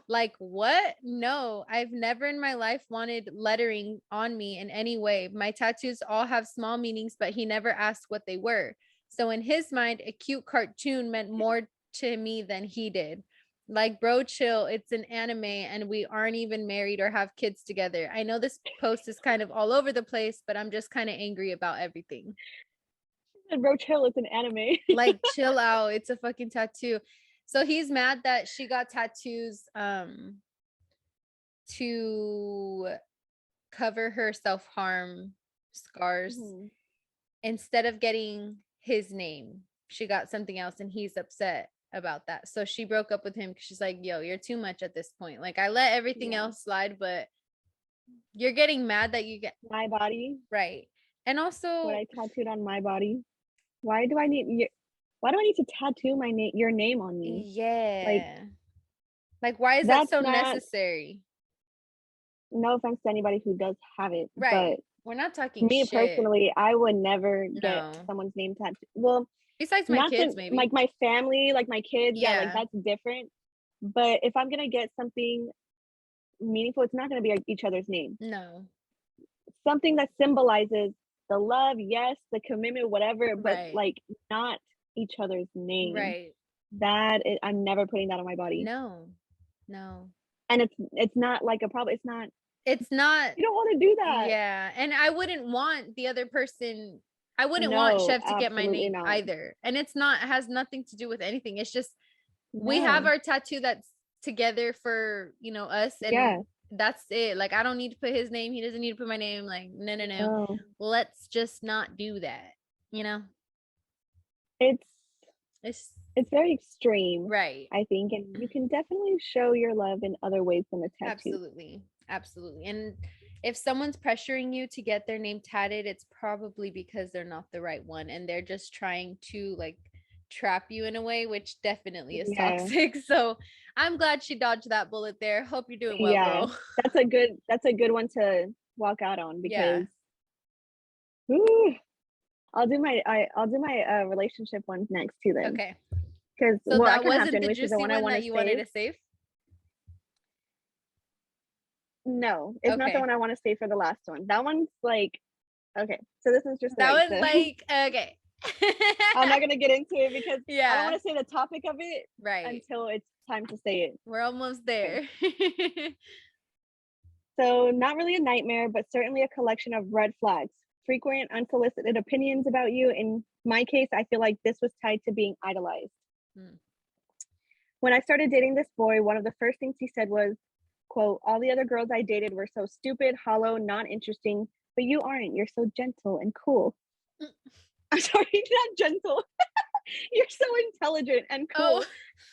Like, what? No, I've never in my life wanted lettering on me in any way. My tattoos all have small meanings, but he never asked what they were. So, in his mind, a cute cartoon meant more to me than he did. Like, bro, chill. It's an anime and we aren't even married or have kids together. I know this post is kind of all over the place, but I'm just kind of angry about everything. And Roach Hill is an anime. Like, chill out. It's a fucking tattoo. So he's mad that she got tattoos to cover her self-harm scars. Mhm. Instead of getting his name, she got something else and he's upset about that. So she broke up with him because she's like, yo, you're too much at this point. Like, I let everything Yeah. else slide, but you're getting mad that you get My body. right. And What also, I tattooed on my body. Why do I need why do I need to tattoo my name, your name on me? Like, yeah. Like, why is that that's so not, necessary? no offense to anybody who does have it, but Right. We're not talking me shit. personally, I would never get No. someone's name tattooed. Well, Besides my not kids, the, maybe. like my family, like my kids, yeah, like Yeah. that's different. But if I'm gonna get something meaningful, it's not gonna be like each other's name. No. Something that symbolizes the love, yes, the commitment, whatever, but Right. like not each other's name. Right. I'm never putting that on my body. No. And it's not like a problem. It's not. You don't want to do that. Yeah. And I wouldn't want the other person. I wouldn't want No, Chev to get my absolutely name not. either. And it has nothing to do with anything. It's just we No. have our tattoo that's together for, us, and Yeah. that's it. Like, I don't need to put his name. He doesn't need to put my name. Like, no. Oh, Let's just not do that. it's very extreme, Right. I think, and you can definitely show your love in other ways than a tattoo. Absolutely. And if someone's pressuring you to get their name tatted, it's probably because they're not the right one and they're just trying to like trap you in a way, which definitely is toxic. So I'm glad she dodged that bullet there. Hope you're doing well, girl. That's a good one to walk out on, because I'll do my relationship ones next too then. Okay. Because so that wasn't happen, the which is the juicy one one I want that to you save. wanted to save? No, it's not the one I want to save for the last one. That one's like, okay. So this is just that was like, okay. I'm not gonna get into it because Yeah. I don't want to say the topic of it right until it's time to say it. We're almost there. Okay. So not really a nightmare, but certainly a collection of red flags. Frequent unsolicited opinions about you. In my case, I feel like this was tied to being idolized. When I started dating this boy, one of the first things he said was, quote, all the other girls I dated were so stupid, hollow, not interesting, but you aren't. You're so gentle and cool. I'm sorry, not gentle. You're so intelligent and cool.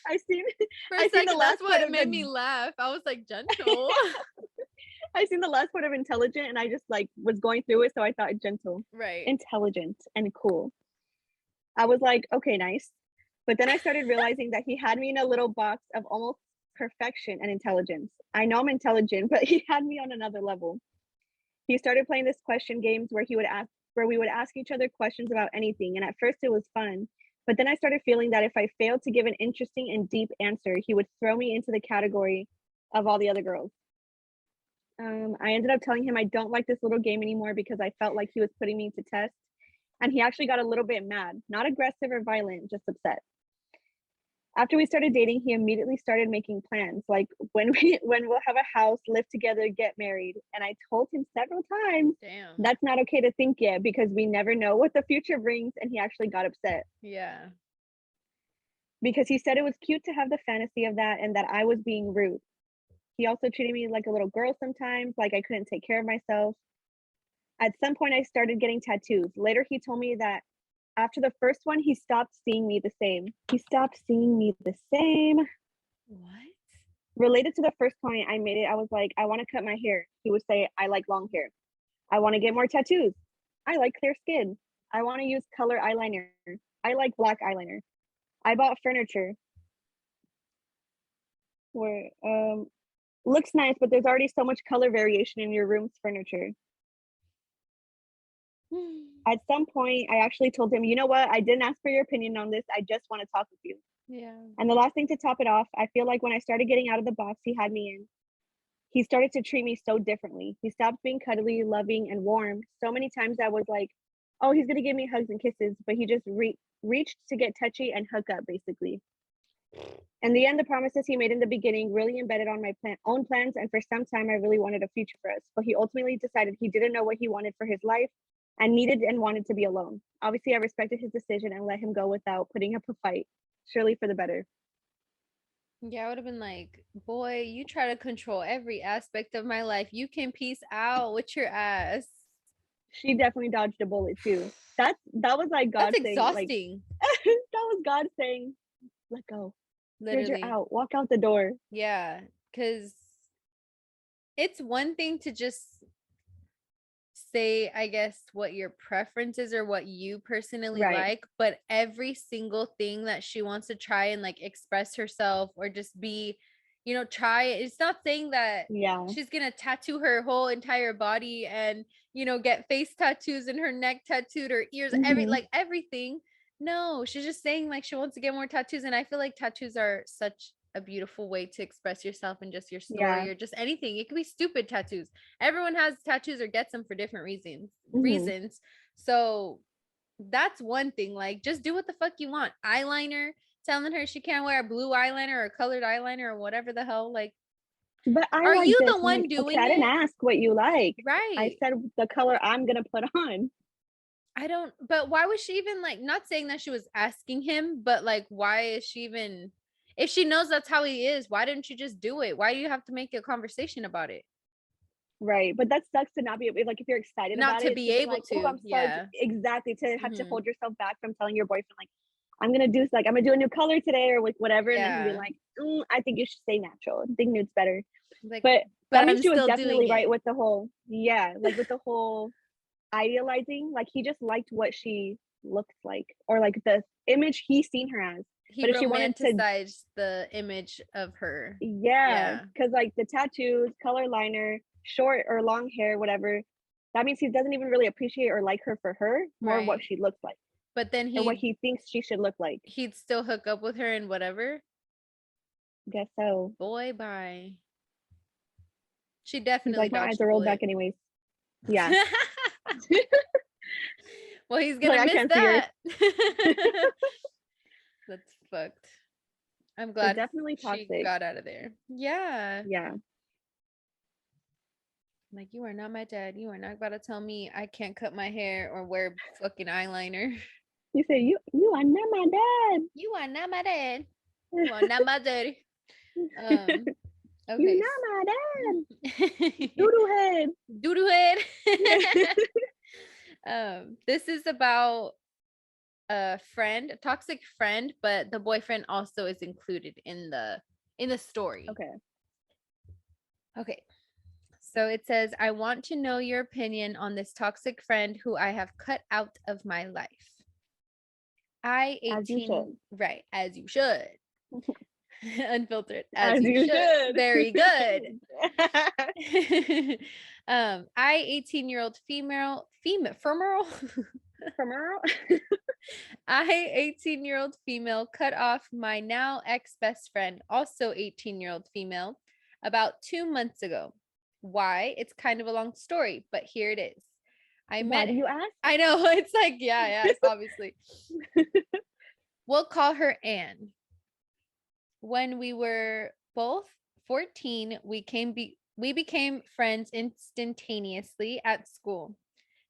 I seen for a second, that's what made me laugh. I was like, gentle. I seen the last part of intelligent and I just like was going through it, so I thought gentle. Right. Intelligent and cool. I was like, okay, nice. But then I started realizing that he had me in a little box of almost perfection and intelligence. I know I'm intelligent, but he had me on another level. He started playing this question games where we would ask each other questions about anything, and at first it was fun. But then I started feeling that if I failed to give an interesting and deep answer, he would throw me into the category of all the other girls. I ended up telling him I don't like this little game anymore because I felt like he was putting me to test. And he actually got a little bit mad, not aggressive or violent, just upset. After we started dating, he immediately started making plans, like when we'll have a house, live together, get married. And I told him several times, that's not okay to think yet because we never know what the future brings. And he actually got upset. Yeah. Because he said it was cute to have the fantasy of that and that I was being rude. He also treated me like a little girl sometimes, like I couldn't take care of myself. At some point, I started getting tattoos. Later, he told me that after the first one, he stopped seeing me the same. What? Related to the first point I made it, I was like, I want to cut my hair. He would say, I like long hair. I want to get more tattoos. I like clear skin. I want to use color eyeliner. I like black eyeliner. I bought furniture where looks nice, but there's already so much color variation in your room's furniture. At some point, I actually told him, you know what? I didn't ask for your opinion on this. I just want to talk with you. Yeah. And the last thing to top it off, I feel like when I started getting out of the box he had me in, he started to treat me so differently. He stopped being cuddly, loving, and warm. So many times I was like, oh, he's going to give me hugs and kisses, but he just reached to get touchy and hook up, basically. In the end, the promises he made in the beginning really embedded on my own plans, and for some time, I really wanted a future for us. But he ultimately decided he didn't know what he wanted for his life and needed and wanted to be alone. Obviously, I respected his decision and let him go without putting up a fight, surely for the better. Yeah, I would have been like, boy, you try to control every aspect of my life. You can peace out with your ass. She definitely dodged a bullet too. That was like God That's saying, exhausting. like, that was God saying, let go. Literally. Here's your out. Walk out the door. Yeah, because it's one thing to just say, I guess, what your preference is or what you personally like, but every single thing that she wants to try and like express herself or just be, try it. It's not saying that she's gonna tattoo her whole entire body and get face tattoos and her neck tattooed, her ears, everything. No, she's just saying like she wants to get more tattoos. And I feel like tattoos are such a beautiful way to express yourself and just your story or just anything. It could be stupid tattoos. Everyone has tattoos or gets them for different reasons. So that's one thing. Like, just do what the fuck you want. Eyeliner, telling her she can't wear a blue eyeliner or colored eyeliner or whatever the hell. Like, But I are like you this. the I'm one like, doing okay, I didn't it? ask what you like. I Right. said the color I'm gonna put on. I don't, but why was she even like, not saying that she was asking him, but like, why is she even, if she knows that's how he is, why didn't you just do it? Why do you have to make a conversation about it? Right. But that sucks to not be able, like, if you're excited Not about to it, be to be able like, oh, to. I'm so Yeah. exactly, to have to Mhm. hold yourself back from telling your boyfriend, like, I'm gonna do a new color today or like whatever, and then him being Yeah. like, I think you should stay natural. I think nude's better. Like, But that but means I'm she was still doing definitely right it. with the whole, yeah, like with the whole idealizing. Like he just liked what she looked like, or like the image he seen her as. He But if she wanted to, romanticized the image of her. yeah, Yeah. because like the tattoos, color liner, short or long hair, whatever, that means he doesn't even really appreciate or like her for her, more what Right. she looks like But then or what he thinks she should look like. he'd still hook up with her and whatever. Guess so. Boy, bye. She He's definitely like, my eyes dodged the are rolled bullet. back anyways. Yeah. Well, he's Like, gonna I miss can't see her. that. That's fucked. I'm So glad definitely she toxic. got out of there. Yeah. Yeah. Like, you are not my dad. You are not about to tell me I can't cut my hair or wear fucking eyeliner. You say you are not my dad. You are not my dad. You are not my daddy. You're Okay. not my dad. Doodoo head. Doodoo head. This is about a friend, a toxic friend, but the boyfriend also is included in the story. Okay. So it says, I want to know your opinion on this toxic friend who I have cut out of my life. I 18, as you should. Right, as you should. Unfiltered, As you should. Very good. I 18-year-old female I 18-year-old female cut off my now ex best friend, also 18-year-old female, about 2 months ago. Why? It's kind of a long story, but here it is. Why do you ask? I know, it's like, yeah, it's obviously. We'll call her Anne. When we were both 14, we became friends instantaneously at school.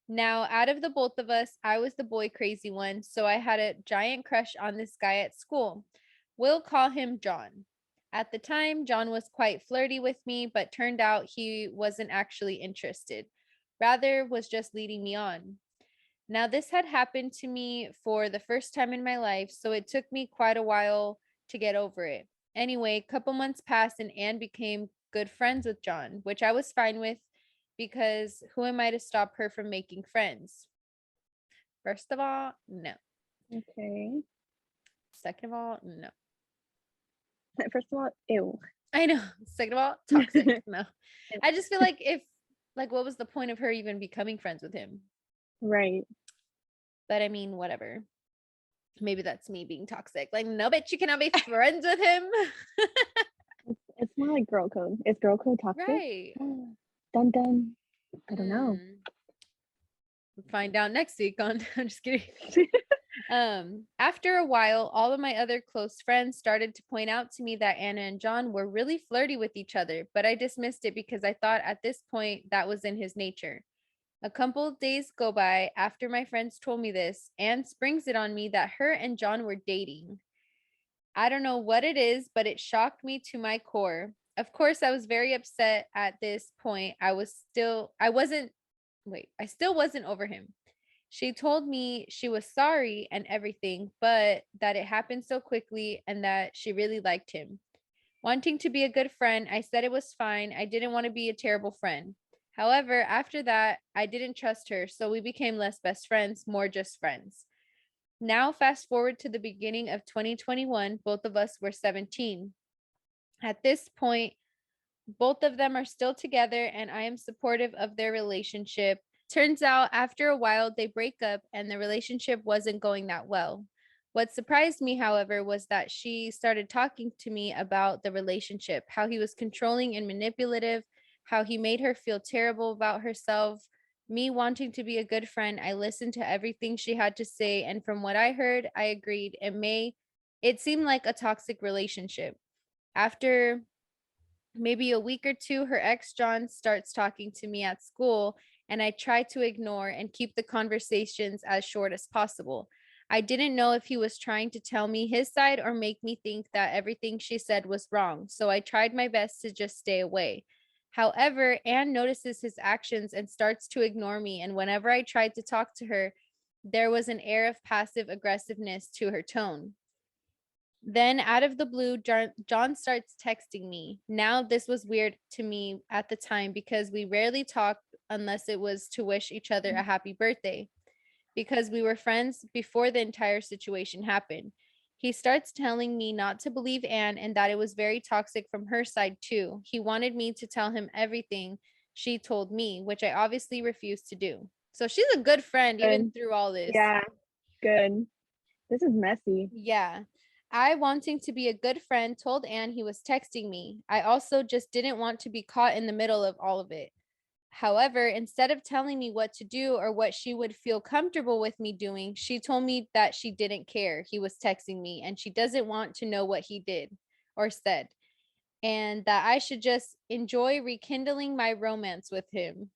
Now, out of the both of us, I was the boy crazy one, so I had a giant crush on this guy at school. We'll call him John. At the time, John was quite flirty with me, but turned out he wasn't actually interested. Rather, was just leading me on. Now, this had happened to me for the first time in my life, so it took me quite a while to get over it. Anyway, a couple months passed and Anne became good friends with John, which I was fine with because who am I to stop her from making friends? First of all, no. Okay. Second of all, no. First of all, ew. I know. Second of all, toxic. No. I just feel like what was the point of her even becoming friends with him? Right. But I mean, whatever. Maybe that's me being toxic. Like, no, bitch, you cannot be friends with him. It's more like girl code. Is girl code toxic? Right. Dun dun. I don't know. We'll find out next week on I'm just kidding. After a while, all of my other close friends started to point out to me that Anna and John were really flirty with each other, but I dismissed it because I thought at this point that was in his nature. A couple of days go by after my friends told me this, Anne springs it on me that her and John were dating. I don't know what it is, but it shocked me to my core. Of course, I was very upset at this point. I still wasn't over him. She told me she was sorry and everything, but that it happened so quickly and that she really liked him. Wanting to be a good friend, I said it was fine. I didn't want to be a terrible friend. However, after that, I didn't trust her, so we became less best friends, more just friends. Now, fast forward to the beginning of 2021, both of us were 17. At this point, both of them are still together, and I am supportive of their relationship. Turns out, after a while, they break up, and the relationship wasn't going that well. What surprised me, however, was that she started talking to me about the relationship, how he was controlling and manipulative, how he made her feel terrible about herself, Me wanting to be a good friend, I listened to everything she had to say, and from what I heard, I agreed. It seemed like a toxic relationship. After maybe a week or two, her ex John starts talking to me at school, and I try to ignore and keep the conversations as short as possible. I didn't know if he was trying to tell me his side or make me think that everything she said was wrong, so I tried my best to just stay away. However, Anne notices his actions and starts to ignore me, and whenever I tried to talk to her, there was an air of passive aggressiveness to her tone. Then, out of the blue, John starts texting me. Now, this was weird to me at the time because we rarely talked unless it was to wish each other a happy birthday, because we were friends before the entire situation happened. He starts telling me not to believe Anne and that it was very toxic from her side, too. He wanted me to tell him everything she told me, which I obviously refused to do. So she's a good friend, even Good. through all this. Yeah, good. This is messy. Yeah. I, wanting to be a good friend, told Anne he was texting me. I also just didn't want to be caught in the middle of all of it. However, instead of telling me what to do or what she would feel comfortable with me doing, she told me that she didn't care. He was texting me and she doesn't want to know what he did or said, and that I should just enjoy rekindling my romance with him.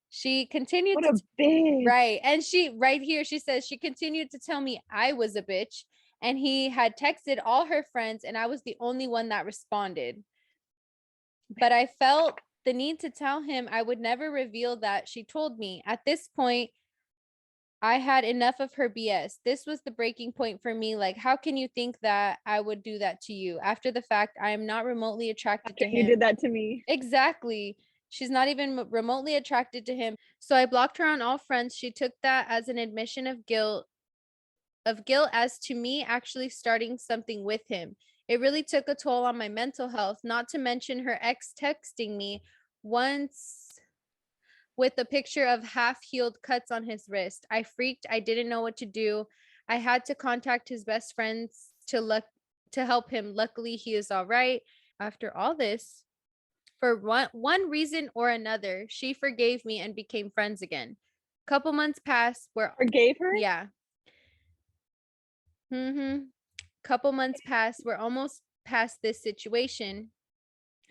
She continued What to a bitch. right. And she right here, she says she continued to tell me I was a bitch and he had texted all her friends and I was the only one that responded. But I felt the need to tell him I would never reveal that she told me. At this point, I had enough of her BS. This was the breaking point for me. Like, how can you think that I would do that to you? After the fact, I am not remotely attracted After to you him. did that to me. Exactly. She's not even remotely attracted to him. So I blocked her on all fronts. She took that as an admission of guilt as to me actually starting something with him. It really took a toll on my mental health, not to mention her ex texting me once with a picture of half-healed cuts on his wrist. I freaked. I didn't know what to do. I had to contact his best friends to help him. Luckily, he is all right. After all this, for one reason or another, she forgave me and became friends again. Couple months passed where Forgave her? yeah. Couple months passed. We're almost past this situation.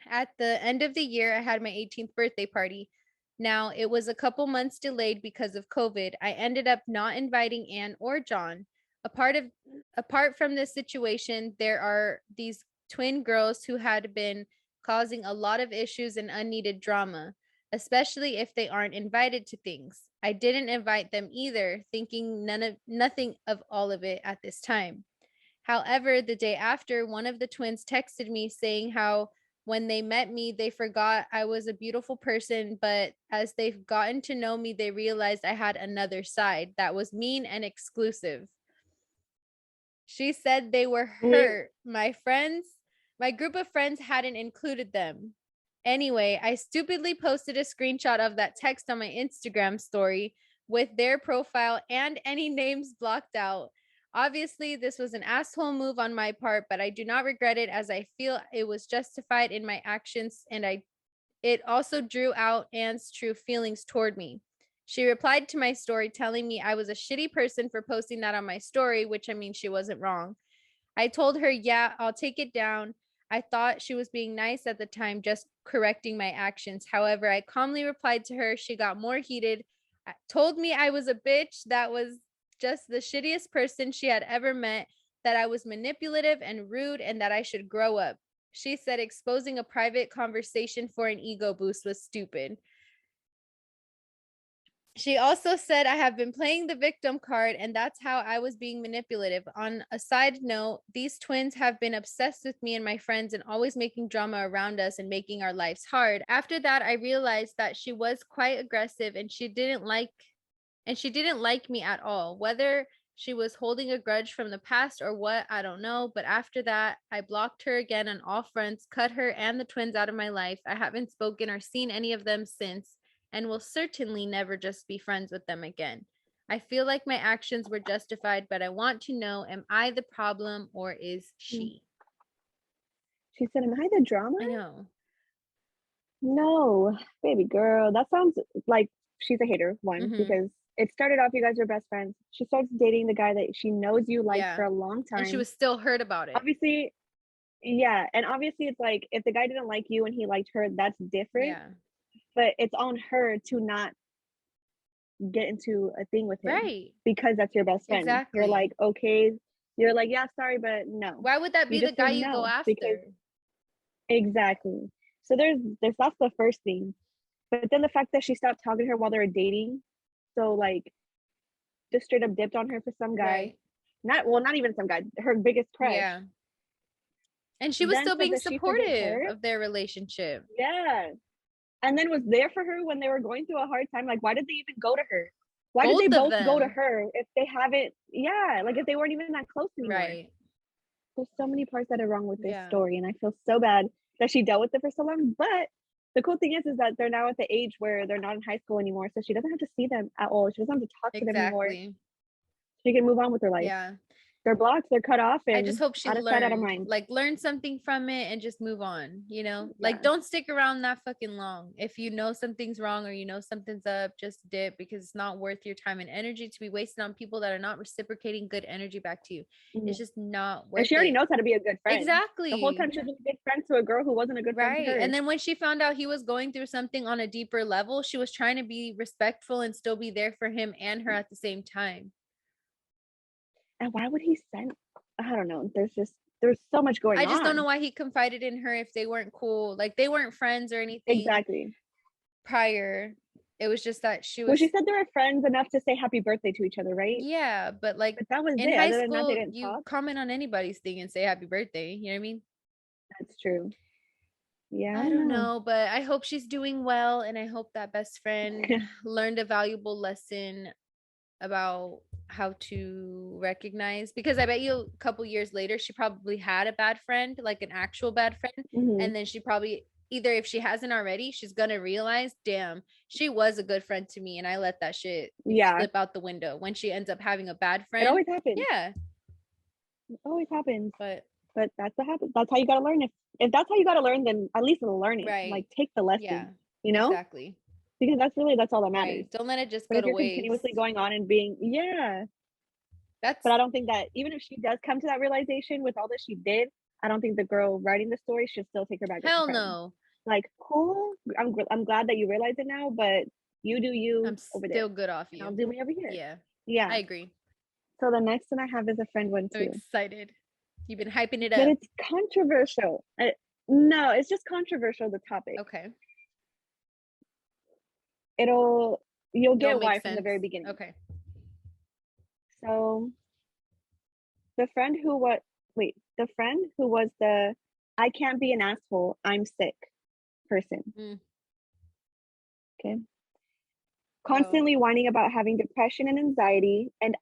At the end of the year, I had my 18th birthday party. Now, it was a couple months delayed because of COVID. I ended up not inviting Anne or John. Apart from this situation, there are these twin girls who had been causing a lot of issues and unneeded drama, especially if they aren't invited to things. I didn't invite them either, thinking nothing of all of it at this time. However, the day after, one of the twins texted me saying how when they met me, they forgot I was a beautiful person, but as they've gotten to know me, they realized I had another side that was mean and exclusive. She said they were hurt. My group of friends hadn't included them. Anyway, I stupidly posted a screenshot of that text on my Instagram story with their profile and any names blocked out. Obviously, this was an asshole move on my part, but I do not regret it as I feel it was justified in my actions, and it also drew out Anne's true feelings toward me. She replied to my story telling me I was a shitty person for posting that on my story, which I mean, she wasn't wrong. I told her, yeah, I'll take it down. I thought she was being nice at the time, just correcting my actions. However, I calmly replied to her. She got more heated, told me I was a bitch that was just the shittiest person she had ever met, that I was manipulative and rude, and that I should grow up. She said exposing a private conversation for an ego boost was stupid. She also said I have been playing the victim card and that's how I was being manipulative. On a side note, these twins have been obsessed with me and my friends and always making drama around us and making our lives hard. After that, I realized that she was quite aggressive and she didn't like me at all. Whether she was holding a grudge from the past or what, I don't know. But after that, I blocked her again on all fronts, cut her and the twins out of my life. I haven't spoken or seen any of them since, and will certainly never just be friends with them again. I feel like my actions were justified, but I want to know, am I the problem or is she? She said, am I the drama? I know. No, baby girl. That sounds like she's a hater, one, Mhm. because it started off you guys are best friends. She starts dating the guy that she knows you like Yeah. for a long time. And she was still hurt about it. Obviously, yeah, and obviously it's like if the guy didn't like you and he liked her, that's different. Yeah. But it's on her to not get into a thing with him Right. because that's your best friend. Exactly. You're like, okay, you're like, yeah, sorry, but no. Why would that be You the just guy said you go no, after? because exactly. So there's that's the first thing. But then the fact that she stopped talking to her while they were dating, so like just straight up dipped on her for some guy. Right. Not even some guy, her biggest crush. Yeah. And she was Then still said being that she forgave supportive her. of their relationship. Yeah. And then was there for her when they were going through a hard time. Like, why did they even go to her? Why did Both they of both go to them. her if they haven't? Yeah, like if they weren't even that close anymore. Right. There's so many parts that are wrong with this Yeah. story, and I feel so bad that she dealt with it for so long. But the cool thing is that they're now at the age where they're not in high school anymore, so she doesn't have to see them at all. She doesn't have to talk to them anymore. Exactly. She can move on with her life. Yeah. They're blocked, they're cut off, and I just hope she out of sight, out of learned, mind. like, learn something from it and just move on, you know? Yeah. Like, don't stick around that fucking long. If you know something's wrong or you know something's up, just dip, because it's not worth your time and energy to be wasted on people that are not reciprocating good energy back to you. It's just not worth And she already it. knows how to be a good friend. Exactly. The whole time she was a good friend to a girl who wasn't a good friend to Right. her. And then when she found out he was going through something on a deeper level, she was trying to be respectful and still be there for him and her at the same time. And why would he send? I don't know. There's so much going on. I just don't know why he confided in her if they weren't cool. Like, they weren't friends or anything. Exactly. Prior. It was just that she was. Well, she said they were friends enough to say happy birthday to each other, right? Yeah, but like, But that was in it. high Other than that, school, they didn't you talk. comment on anybody's thing and say happy birthday. You know what I mean? That's true. Yeah, I don't know, but I hope she's doing well, and I hope that best friend learned a valuable lesson about how to recognize, because I bet you a couple years later she probably had a bad friend, like an actual bad friend, and then she probably, either if she hasn't already, she's gonna realize, damn, she was a good friend to me and I let that shit slip out the window when she ends up having a bad friend. It always happens. Yeah, it always happens. But that's what happens. That's how you gotta learn. If that's how you gotta learn, then at least learn it. Right. Like, take the lesson. Yeah, you know, exactly. Because that's all that matters. Right. Don't let it just but go if to you're waste. continuously going on and being but I don't think that even if she does come to that realization with all that she did, I don't think the girl writing the story should still take her back. Hell no. Like, cool. I'm glad that you realize it now, but you do you. I'm over still there. good off you. I'll do me over here. Yeah. I agree. So the next one I have is a friend one too. I'm excited. You've been hyping it up. But it's controversial. No, it's just controversial, the topic. Okay. You'll get why from the very beginning. Okay. So the friend who was the I can't be an asshole, I'm sick person. Okay. Constantly whining about having depression and anxiety, and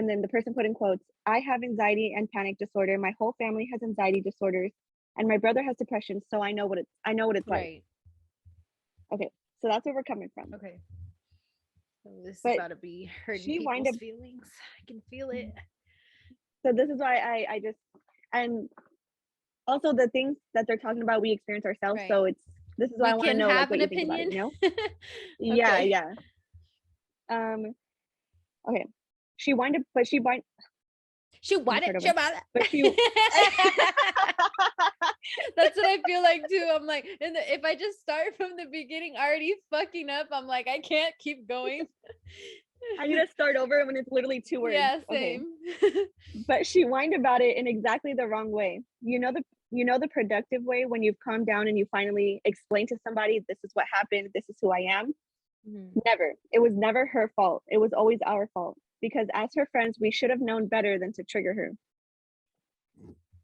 then the person put in quotes, I have anxiety and panic disorder. My whole family has anxiety disorders, and my brother has depression, so I know what it's like. Okay, so that's where we're coming from. Okay. So this is about to be hurting people's feelings. I can feel it. So this is why I just, and also the things that they're talking about, we experience ourselves. So this is why I want to know like what you think about it, you know? Yeah. Okay. She whined up, but she whined. She wanted but she that's what I feel like too. I'm like, if I just start from the beginning already fucking up, I'm like, I can't keep going. I need to start over when it's literally 2 words. Yeah, same. Okay. But she whined about it in exactly the wrong way. You know the productive way, when you've calmed down and you finally explain to somebody, this is what happened, this is who I am. Never. It was never her fault. It was always our fault. Because as her friends, we should have known better than to trigger her.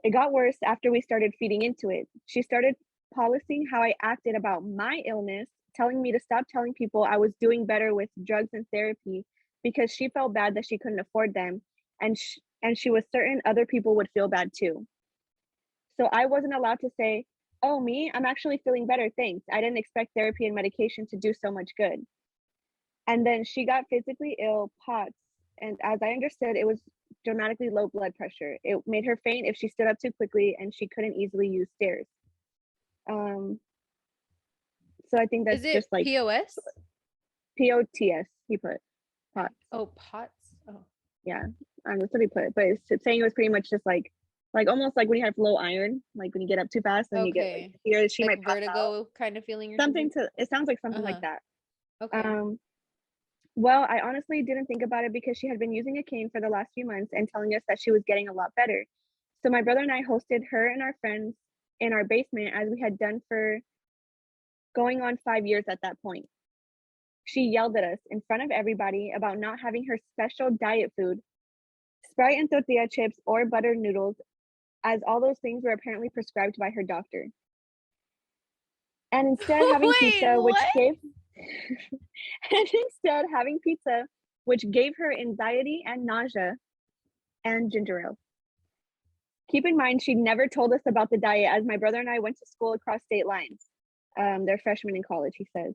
It got worse after we started feeding into it. She started policing how I acted about my illness, telling me to stop telling people I was doing better with drugs and therapy because she felt bad that she couldn't afford them, and she was certain other people would feel bad too. So I wasn't allowed to say, oh, me, I'm actually feeling better, thanks. I didn't expect therapy and medication to do so much good. And then she got physically ill, POTS, and as I understood, it was dramatically low blood pressure. It made her faint if she stood up too quickly, and she couldn't easily use stairs. So I think that's just like POS. POTS. He put POTS. Oh, POTS. Oh, Yeah, that's what he put. But it's saying it was pretty much just like almost like when you have low iron, like when you get up too fast and you get like here she like might pass vertigo out. kind of feeling or Something to it sounds like something like that. Okay. Well, I honestly didn't think about it because she had been using a cane for the last few months and telling us that she was getting a lot better. So my brother and I hosted her and our friends in our basement, as we had done for going on 5 years at that point. She yelled at us in front of everybody about not having her special diet food, Sprite and tortilla chips or buttered noodles, as all those things were apparently prescribed by her doctor. And instead having pizza, which gave and instead having pizza, which gave her anxiety and nausea, and ginger ale. Keep in mind, she never told us about the diet, as my brother and I went to school across state lines. They're freshmen in college, he says.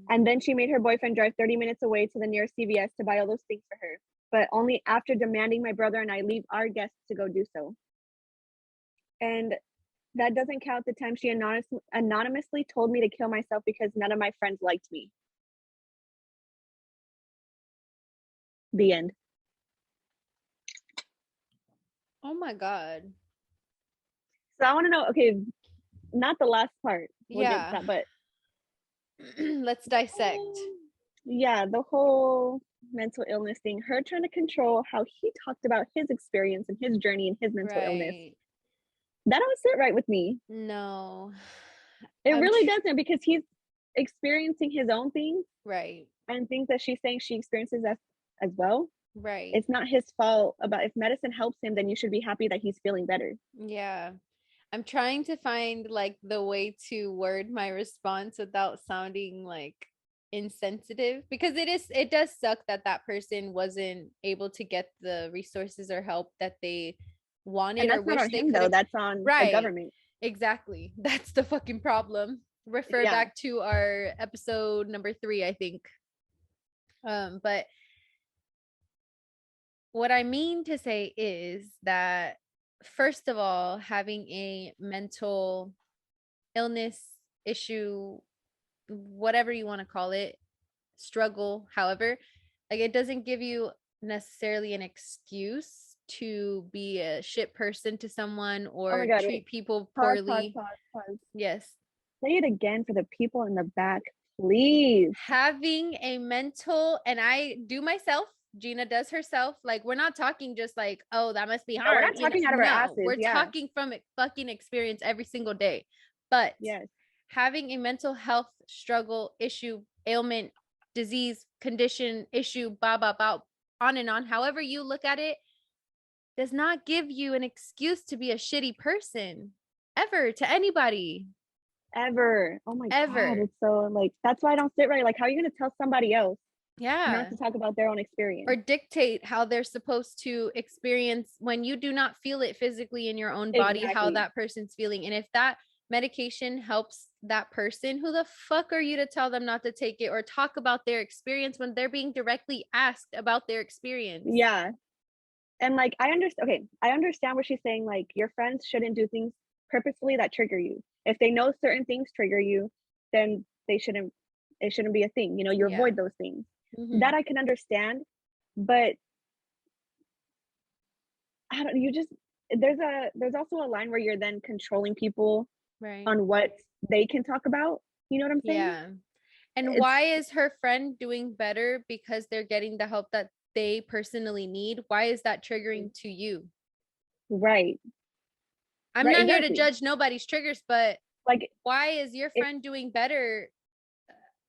And then she made her boyfriend drive 30 minutes away to the nearest CVS to buy all those things for her, but only after demanding my brother and I leave our guests to go do so. And that doesn't count the time she anonymously told me to kill myself because none of my friends liked me. The end. Oh my God. So I want to know, okay, not the last part. We'll get to Yeah. that, but let's dissect. Yeah, the whole mental illness thing, her trying to control how he talked about his experience and his journey and his mental illness. That don't sit right with me. No. It really doesn't, because he's experiencing his own things. Right. And things that she's saying she experiences as well. Right. It's not his fault. About if medicine helps him, then you should be happy that he's feeling better. Yeah. I'm trying to find like the way to word my response without sounding like insensitive, because it does suck that person wasn't able to get the resources or help that they wanted or wish they could have. That's on the government. Exactly. That's the fucking problem. Refer back to our episode number 3, I think. But what I mean to say is that, first of all, having a mental illness issue, whatever you want to call it, struggle, however, like, it doesn't give you necessarily an excuse to be a shit person to someone or treat people poorly. Pause. Yes. Say it again for the people in the back, please. Having a mental, and I do myself, Gina does herself, like, we're not talking just like, oh, that must be hard. We're not talking out of our asses. We're talking from fucking experience every single day. But having a mental health struggle, issue, ailment, disease, condition, issue, on and on, however you look at it, does not give you an excuse to be a shitty person ever, to anybody. Ever. Oh my God. It's so, like, that's why I don't sit right. Like, how are you going to tell somebody else not to talk about their own experience or dictate how they're supposed to experience when you do not feel it physically in your own body, how that person's feeling? And if that medication helps that person, who the fuck are you to tell them not to take it or talk about their experience when they're being directly asked about their experience? Yeah. And like, I understand what she's saying. Like, your friends shouldn't do things purposefully that trigger you. If they know certain things trigger you, then it shouldn't be a thing. You know, you avoid those things. That I can understand, but there's also a line where you're then controlling people on what they can talk about. You know what I'm saying? Yeah. And why is her friend doing better because they're getting the help that they personally need? Why is that triggering to you? Right. I'm not here to judge nobody's triggers, but like, why is your friend doing better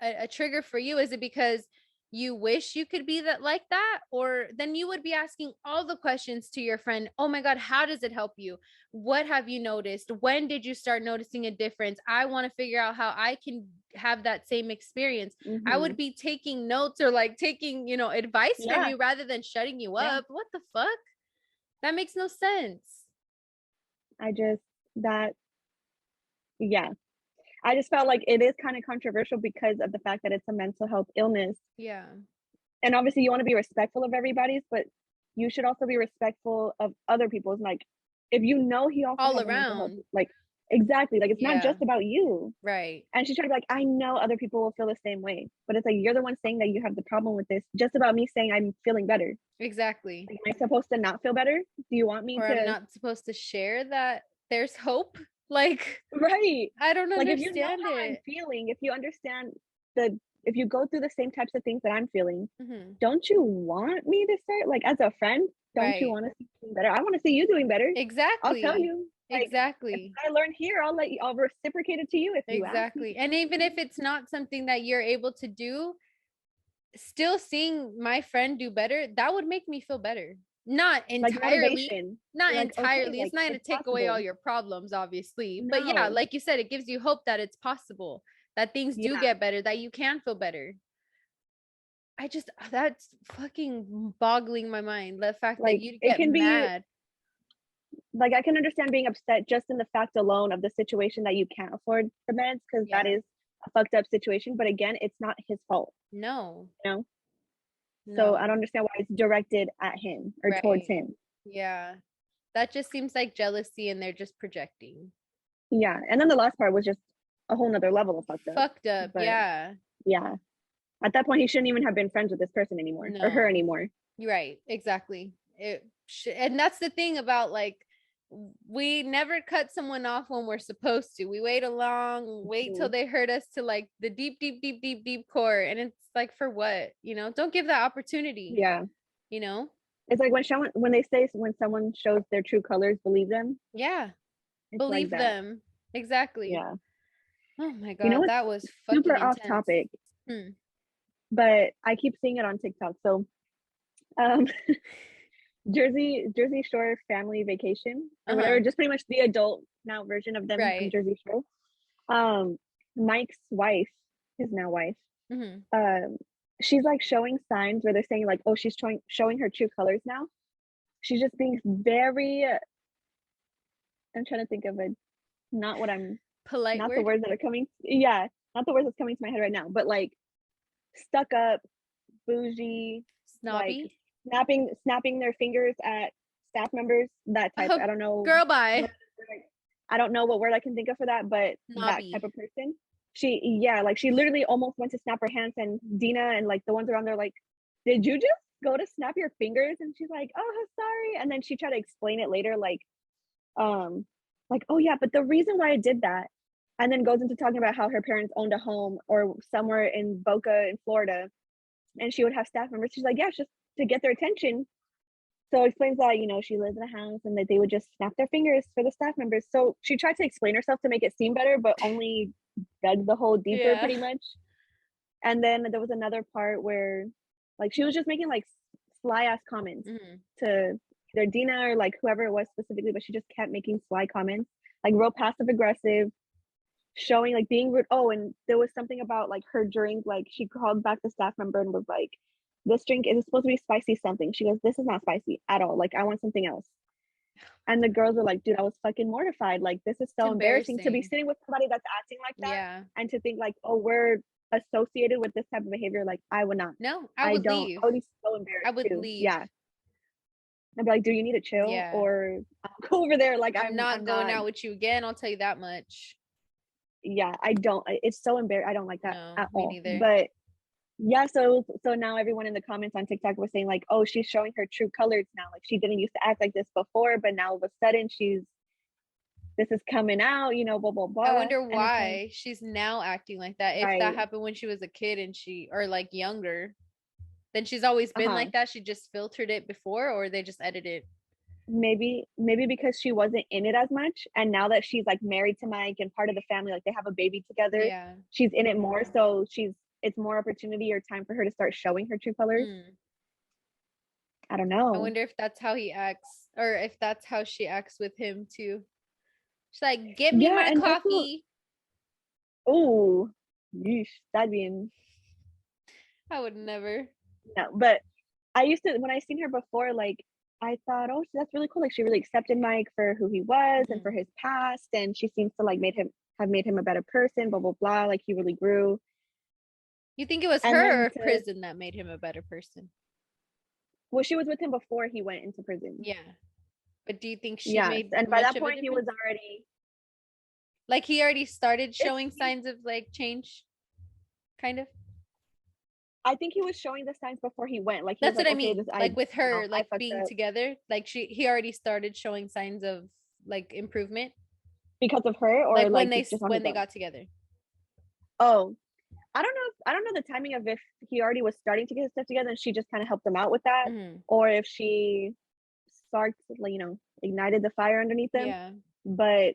a trigger for you? Is it because you wish you could be like that? Or then you would be asking all the questions to your friend. Oh my God, how does it help you? What have you noticed? When did you start noticing a difference? I want to figure out how I can have that same experience. I would be taking notes or like taking, advice from you rather than shutting you up. What the fuck? That makes no sense. I just felt like it is kind of controversial because of the fact that it's a mental health illness. Yeah. And obviously you want to be respectful of everybody's, but you should also be respectful of other people's. Like, if you know he also all around, like Exactly. Like, it's not Yeah. just about you. Right. And she's trying to be like, I know other people will feel the same way, but it's like, you're the one saying that you have the problem with this just about me saying I'm feeling better. Exactly. Like, am I supposed to not feel better? Do you want me Or I'm to? not supposed to share that there's hope? Like, Right. I don't Like, if you know understand how I'm it. feeling, if you understand if you go through the same types of things that I'm feeling, Mhm. don't you want me to start, like, as a friend? Don't you Right. want to see you doing better? I want to see you doing better. I'll tell Exactly. you. Like, if Exactly. I learn here, I'll reciprocate it to you if you ask me. Exactly. And even if it's not something that you're able to do, still seeing my friend do better, that would make me feel better. Not Like, entirely, motivation. not You're like, okay, entirely. It's like, not going it's to take away all possible. your problems, obviously. But yeah, No. like you said, it gives you hope that it's possible, that things do Yeah. get better, that you can feel better. That's fucking boggling my mind. The fact that Like, you'd it get can be, mad. like, I can understand being upset just in the fact alone of the situation that you can't afford the meds, because that Yeah. is a fucked up situation. But again, it's not his fault, No, you know? So I no. don't understand why it's directed at him or towards Right. him. Yeah. That just seems like jealousy and they're just projecting. Yeah. And then the last part was just a whole nother level of fucked up. Fucked up. But Yeah. yeah, at that point, he shouldn't even have been friends with this person anymore or her No. anymore. Right. Exactly. And that's the thing about like, we never cut someone off when we're supposed to. We wait till Mhm. they hurt us to like the deep, deep, deep, deep, deep core. And it's like, for what? Don't give that opportunity, Yeah. you know? It's like when they say when someone shows their true colors, believe them. Yeah. It's like Believe that. them. Exactly. Yeah. Oh my You know God. what's That was super fucking off intense. topic, Hmm. but I keep seeing it on TikTok. So, um, Jersey Shore family vacation or whatever, Uh-huh. just pretty much the adult now version of them from Right. Jersey Shore. Um, Mike's wife, his now wife, Mm-hmm. um, she's like showing signs where they're saying like, oh, she's showing her true colors now. She's just being very. I'm trying to think of it. Not what I'm. Polite Not the word. words that are coming. Yeah, not the words that's coming to my head right now. But like stuck up, bougie, like Snobby. snapping their fingers at staff members. That type. I don't know. Girl, bye. I don't know what word I can think of for that, but that type Snobby. of person. Like she literally almost went to snap her hands, and Dina and like the ones around there, like, did you just go to snap your fingers? And she's like, oh, sorry. And then she tried to explain it later, um, oh yeah, but the reason why I did that, and then goes into talking about how her parents owned a home or somewhere in Boca in Florida, and she would have staff members. She's like, yeah, it's just to get their attention. So explains that, she lives in a house and that they would just snap their fingers for the staff members. So she tried to explain herself to make it seem better, but only dug the hole deeper Yeah. pretty much. And then there was another part where like she was just making like sly ass comments Mm-hmm. to either Dina or like whoever it was specifically, but she just kept making sly comments, like real passive aggressive, showing like being rude. Oh, and there was something about like her drink, like she called back the staff member and was like, this drink is supposed to be spicy something. She goes, this is not spicy at all. Like, I want something else. And the girls were like, dude, I was fucking mortified. Like, this is It's so embarrassing to be embarrassing. sitting with somebody that's acting like that Yeah. and to think like, oh, we're associated with this type of behavior. Like, I would not. No, I I would don't. leave. I would be so I embarrassed would too. leave. Yeah. I'd be like, do you need to chill? Yeah. Or I'll go over there. Like, I'm not I'm going not. out with you again. I'll tell you that much. Yeah, I don't. It's so embarrassing. I don't like that No, at me all. neither. But yeah, so now everyone in the comments on TikTok was saying like, oh, she's showing her true colors now. Like she didn't used to act like this before, but now all of a sudden this is coming out, blah blah blah. I wonder And it's like, why she's now acting like that. If that right, happened when she was a kid or like younger, then she's always been uh-huh. like that. She just filtered it before, or they just edited. Maybe because she wasn't in it as much, and now that she's like married to Mike and part of the family, like they have a baby together, Yeah. she's in it more. So it's more opportunity or time for her to start showing her true colors. I don't I know. wonder if that's how he acts, or if that's how she acts with him too. She's like, "Get me Yeah, my and also, coffee." oh, that'd be in. I would never. No, but I used to, when I seen her before, like I thought, oh, that's really cool. Like she really accepted Mike for who he was and for his past, and she seems to like have made him a better person. Blah blah blah. Like he really grew. You think it was And her then or prison that made him a better person? well, she was with him before he went into prison. Yeah. But do you think she Yes, made and by much that of a point he was difference? already. Like he already started showing signs of like change, kind of. I think he was showing the signs before he went. Like he That's was what like, I okay, mean. Like with you know, her, I like fucked being up together, like he already started showing signs of like improvement. because of her, or Like like just on when his they own. got together. Oh, I don't know. I don't know the timing of if he already was starting to get his stuff together and she just kind of helped him out with that, or if she sparked, like, you know, ignited the fire underneath them. Yeah. But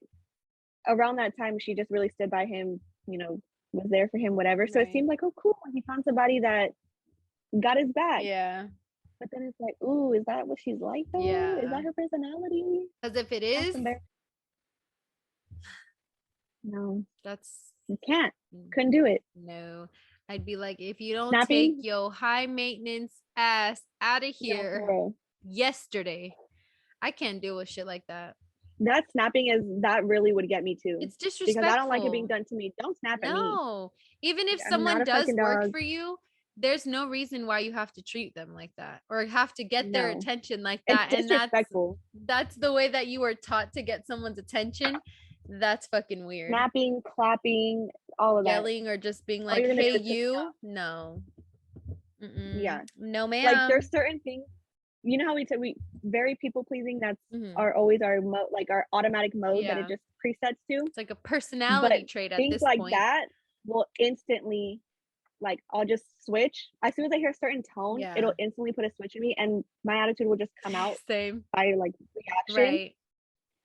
around that time, she just really stood by him. You know, was there for him, whatever. So it seemed like, oh, cool. He found somebody that got his back. Yeah. But then it's like, ooh, is that what she's like though? Yeah. Is that her personality? Because if it is, no, that's you can't. Couldn't do it. No. I'd be like, if you don't Snapping? take your high maintenance ass out of here yesterday, I can't deal with shit like that. That snapping that really would get me too. It's disrespectful. Because I don't like it being done to me. Don't snap at me. No. Even if someone does work for you, there's no reason why you have to treat them like that or have to get their attention like that. It's disrespectful. And that's the way that you were taught to get someone's attention. That's fucking weird. Snapping, clapping, all of Yelling or just being like, hey, you? No. Yeah. No, ma'am. Like there's certain things, you know how we very people pleasing, that's always our like our automatic mode that it just presets to. It's like a personality trait at this point. Things like that will instantly, like, I'll just switch. As soon as I hear a certain tone, it'll instantly put a switch in me and my attitude will just come out by like reaction. Right.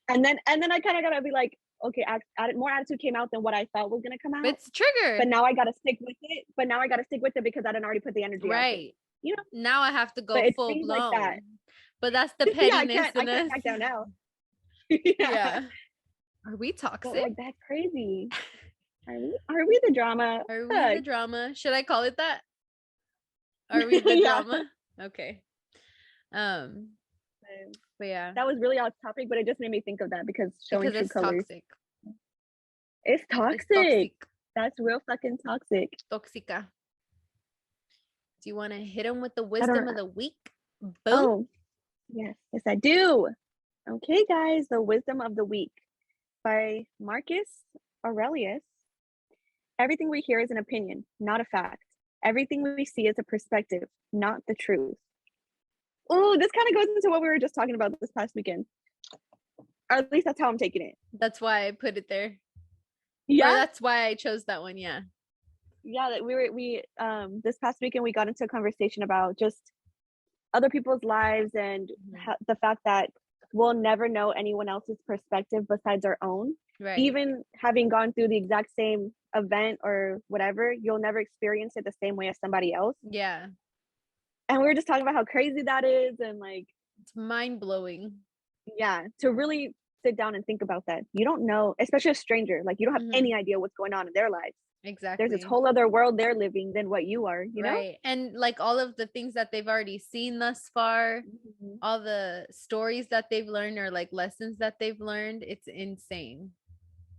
And then I kind of gotta be like, okay, more attitude came out than what I thought was gonna come out. It's triggered. But now I gotta stick with it. Because I didn't already put the energy out. Right. You know? Now I have to go full blown. Like that. But that's the pettiness I can't back down now. Yeah. Are we toxic? But like, that's crazy. Are we the drama? Are we the drama? Should I call it that? Are we the drama? Okay. But yeah, that was really off topic, but it just made me think of that because showing true colors. Toxic. It's toxic. That's real fucking toxic. Toxica. Do you want to hit them with the wisdom of the week? Boom. Oh, yes, I do. Okay, guys, the wisdom of the week by Marcus Aurelius. Everything we hear is an opinion, not a fact. Everything we see is a perspective, not the truth. Oh, this kind of goes into what we were just talking about this past weekend. Or at least that's how I'm taking it. That's why I put it there. Yeah. Or that's why I chose that one. Yeah. Yeah, we this past weekend we got into a conversation about just other people's lives and the fact that we'll never know anyone else's perspective besides our own. Right. Even having gone through the exact same event or whatever, you'll never experience it the same way as somebody else. Yeah. And we were just talking about how crazy that is, and like, it's mind-blowing. Yeah, to really sit down and think about that. You don't know, especially a stranger, like you don't have any idea what's going on in their lives. Exactly. There's this whole other world they're living than what you are, you know? Right. And like all of the things that they've already seen thus far, all the stories that they've learned or like lessons that they've learned, it's insane.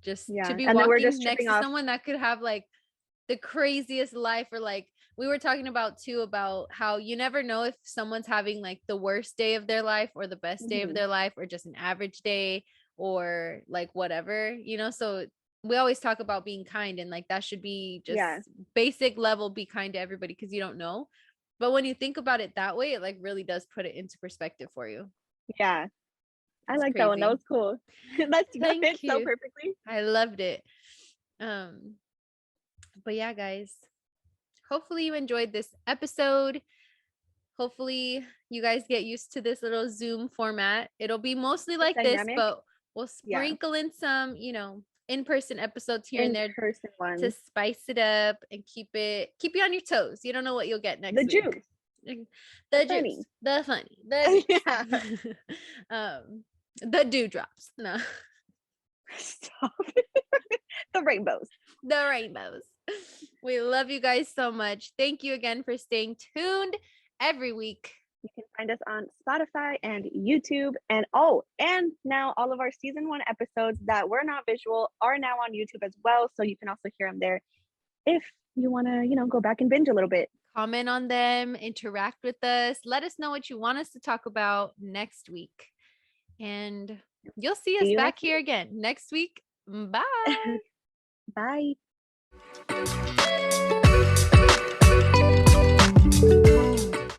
Just to be walking next to someone that could have like the craziest life, or like we were talking about too, about how you never know if someone's having like the worst day of their life or the best day of their life, or just an average day, or like whatever, you know? So we always talk about being kind, and like that should be just basic level, be kind to everybody, because you don't know. But when you think about it that way, it like really does put it into perspective for you. Yeah. I like that one. That was cool. that fits so perfectly. I loved it. But yeah, guys, hopefully you enjoyed this episode. Hopefully you guys get used to this little Zoom format. It'll be mostly like this, but we'll sprinkle in some, you know, in-person episodes here and there to spice it up and keep you on your toes. You don't know what you'll get next week. The juice, the funny, the dewdrops. No. Stop. The rainbows. We love you guys so much. Thank you again for staying tuned every week. You can find us on Spotify and YouTube. And now all of our season 1 episodes that were not visual are now on YouTube as well. So you can also hear them there if you want to, you know, go back and binge a little bit. Comment on them, interact with us. Let us know what you want us to talk about next week. And you'll see us back here again next week. Bye. Bye.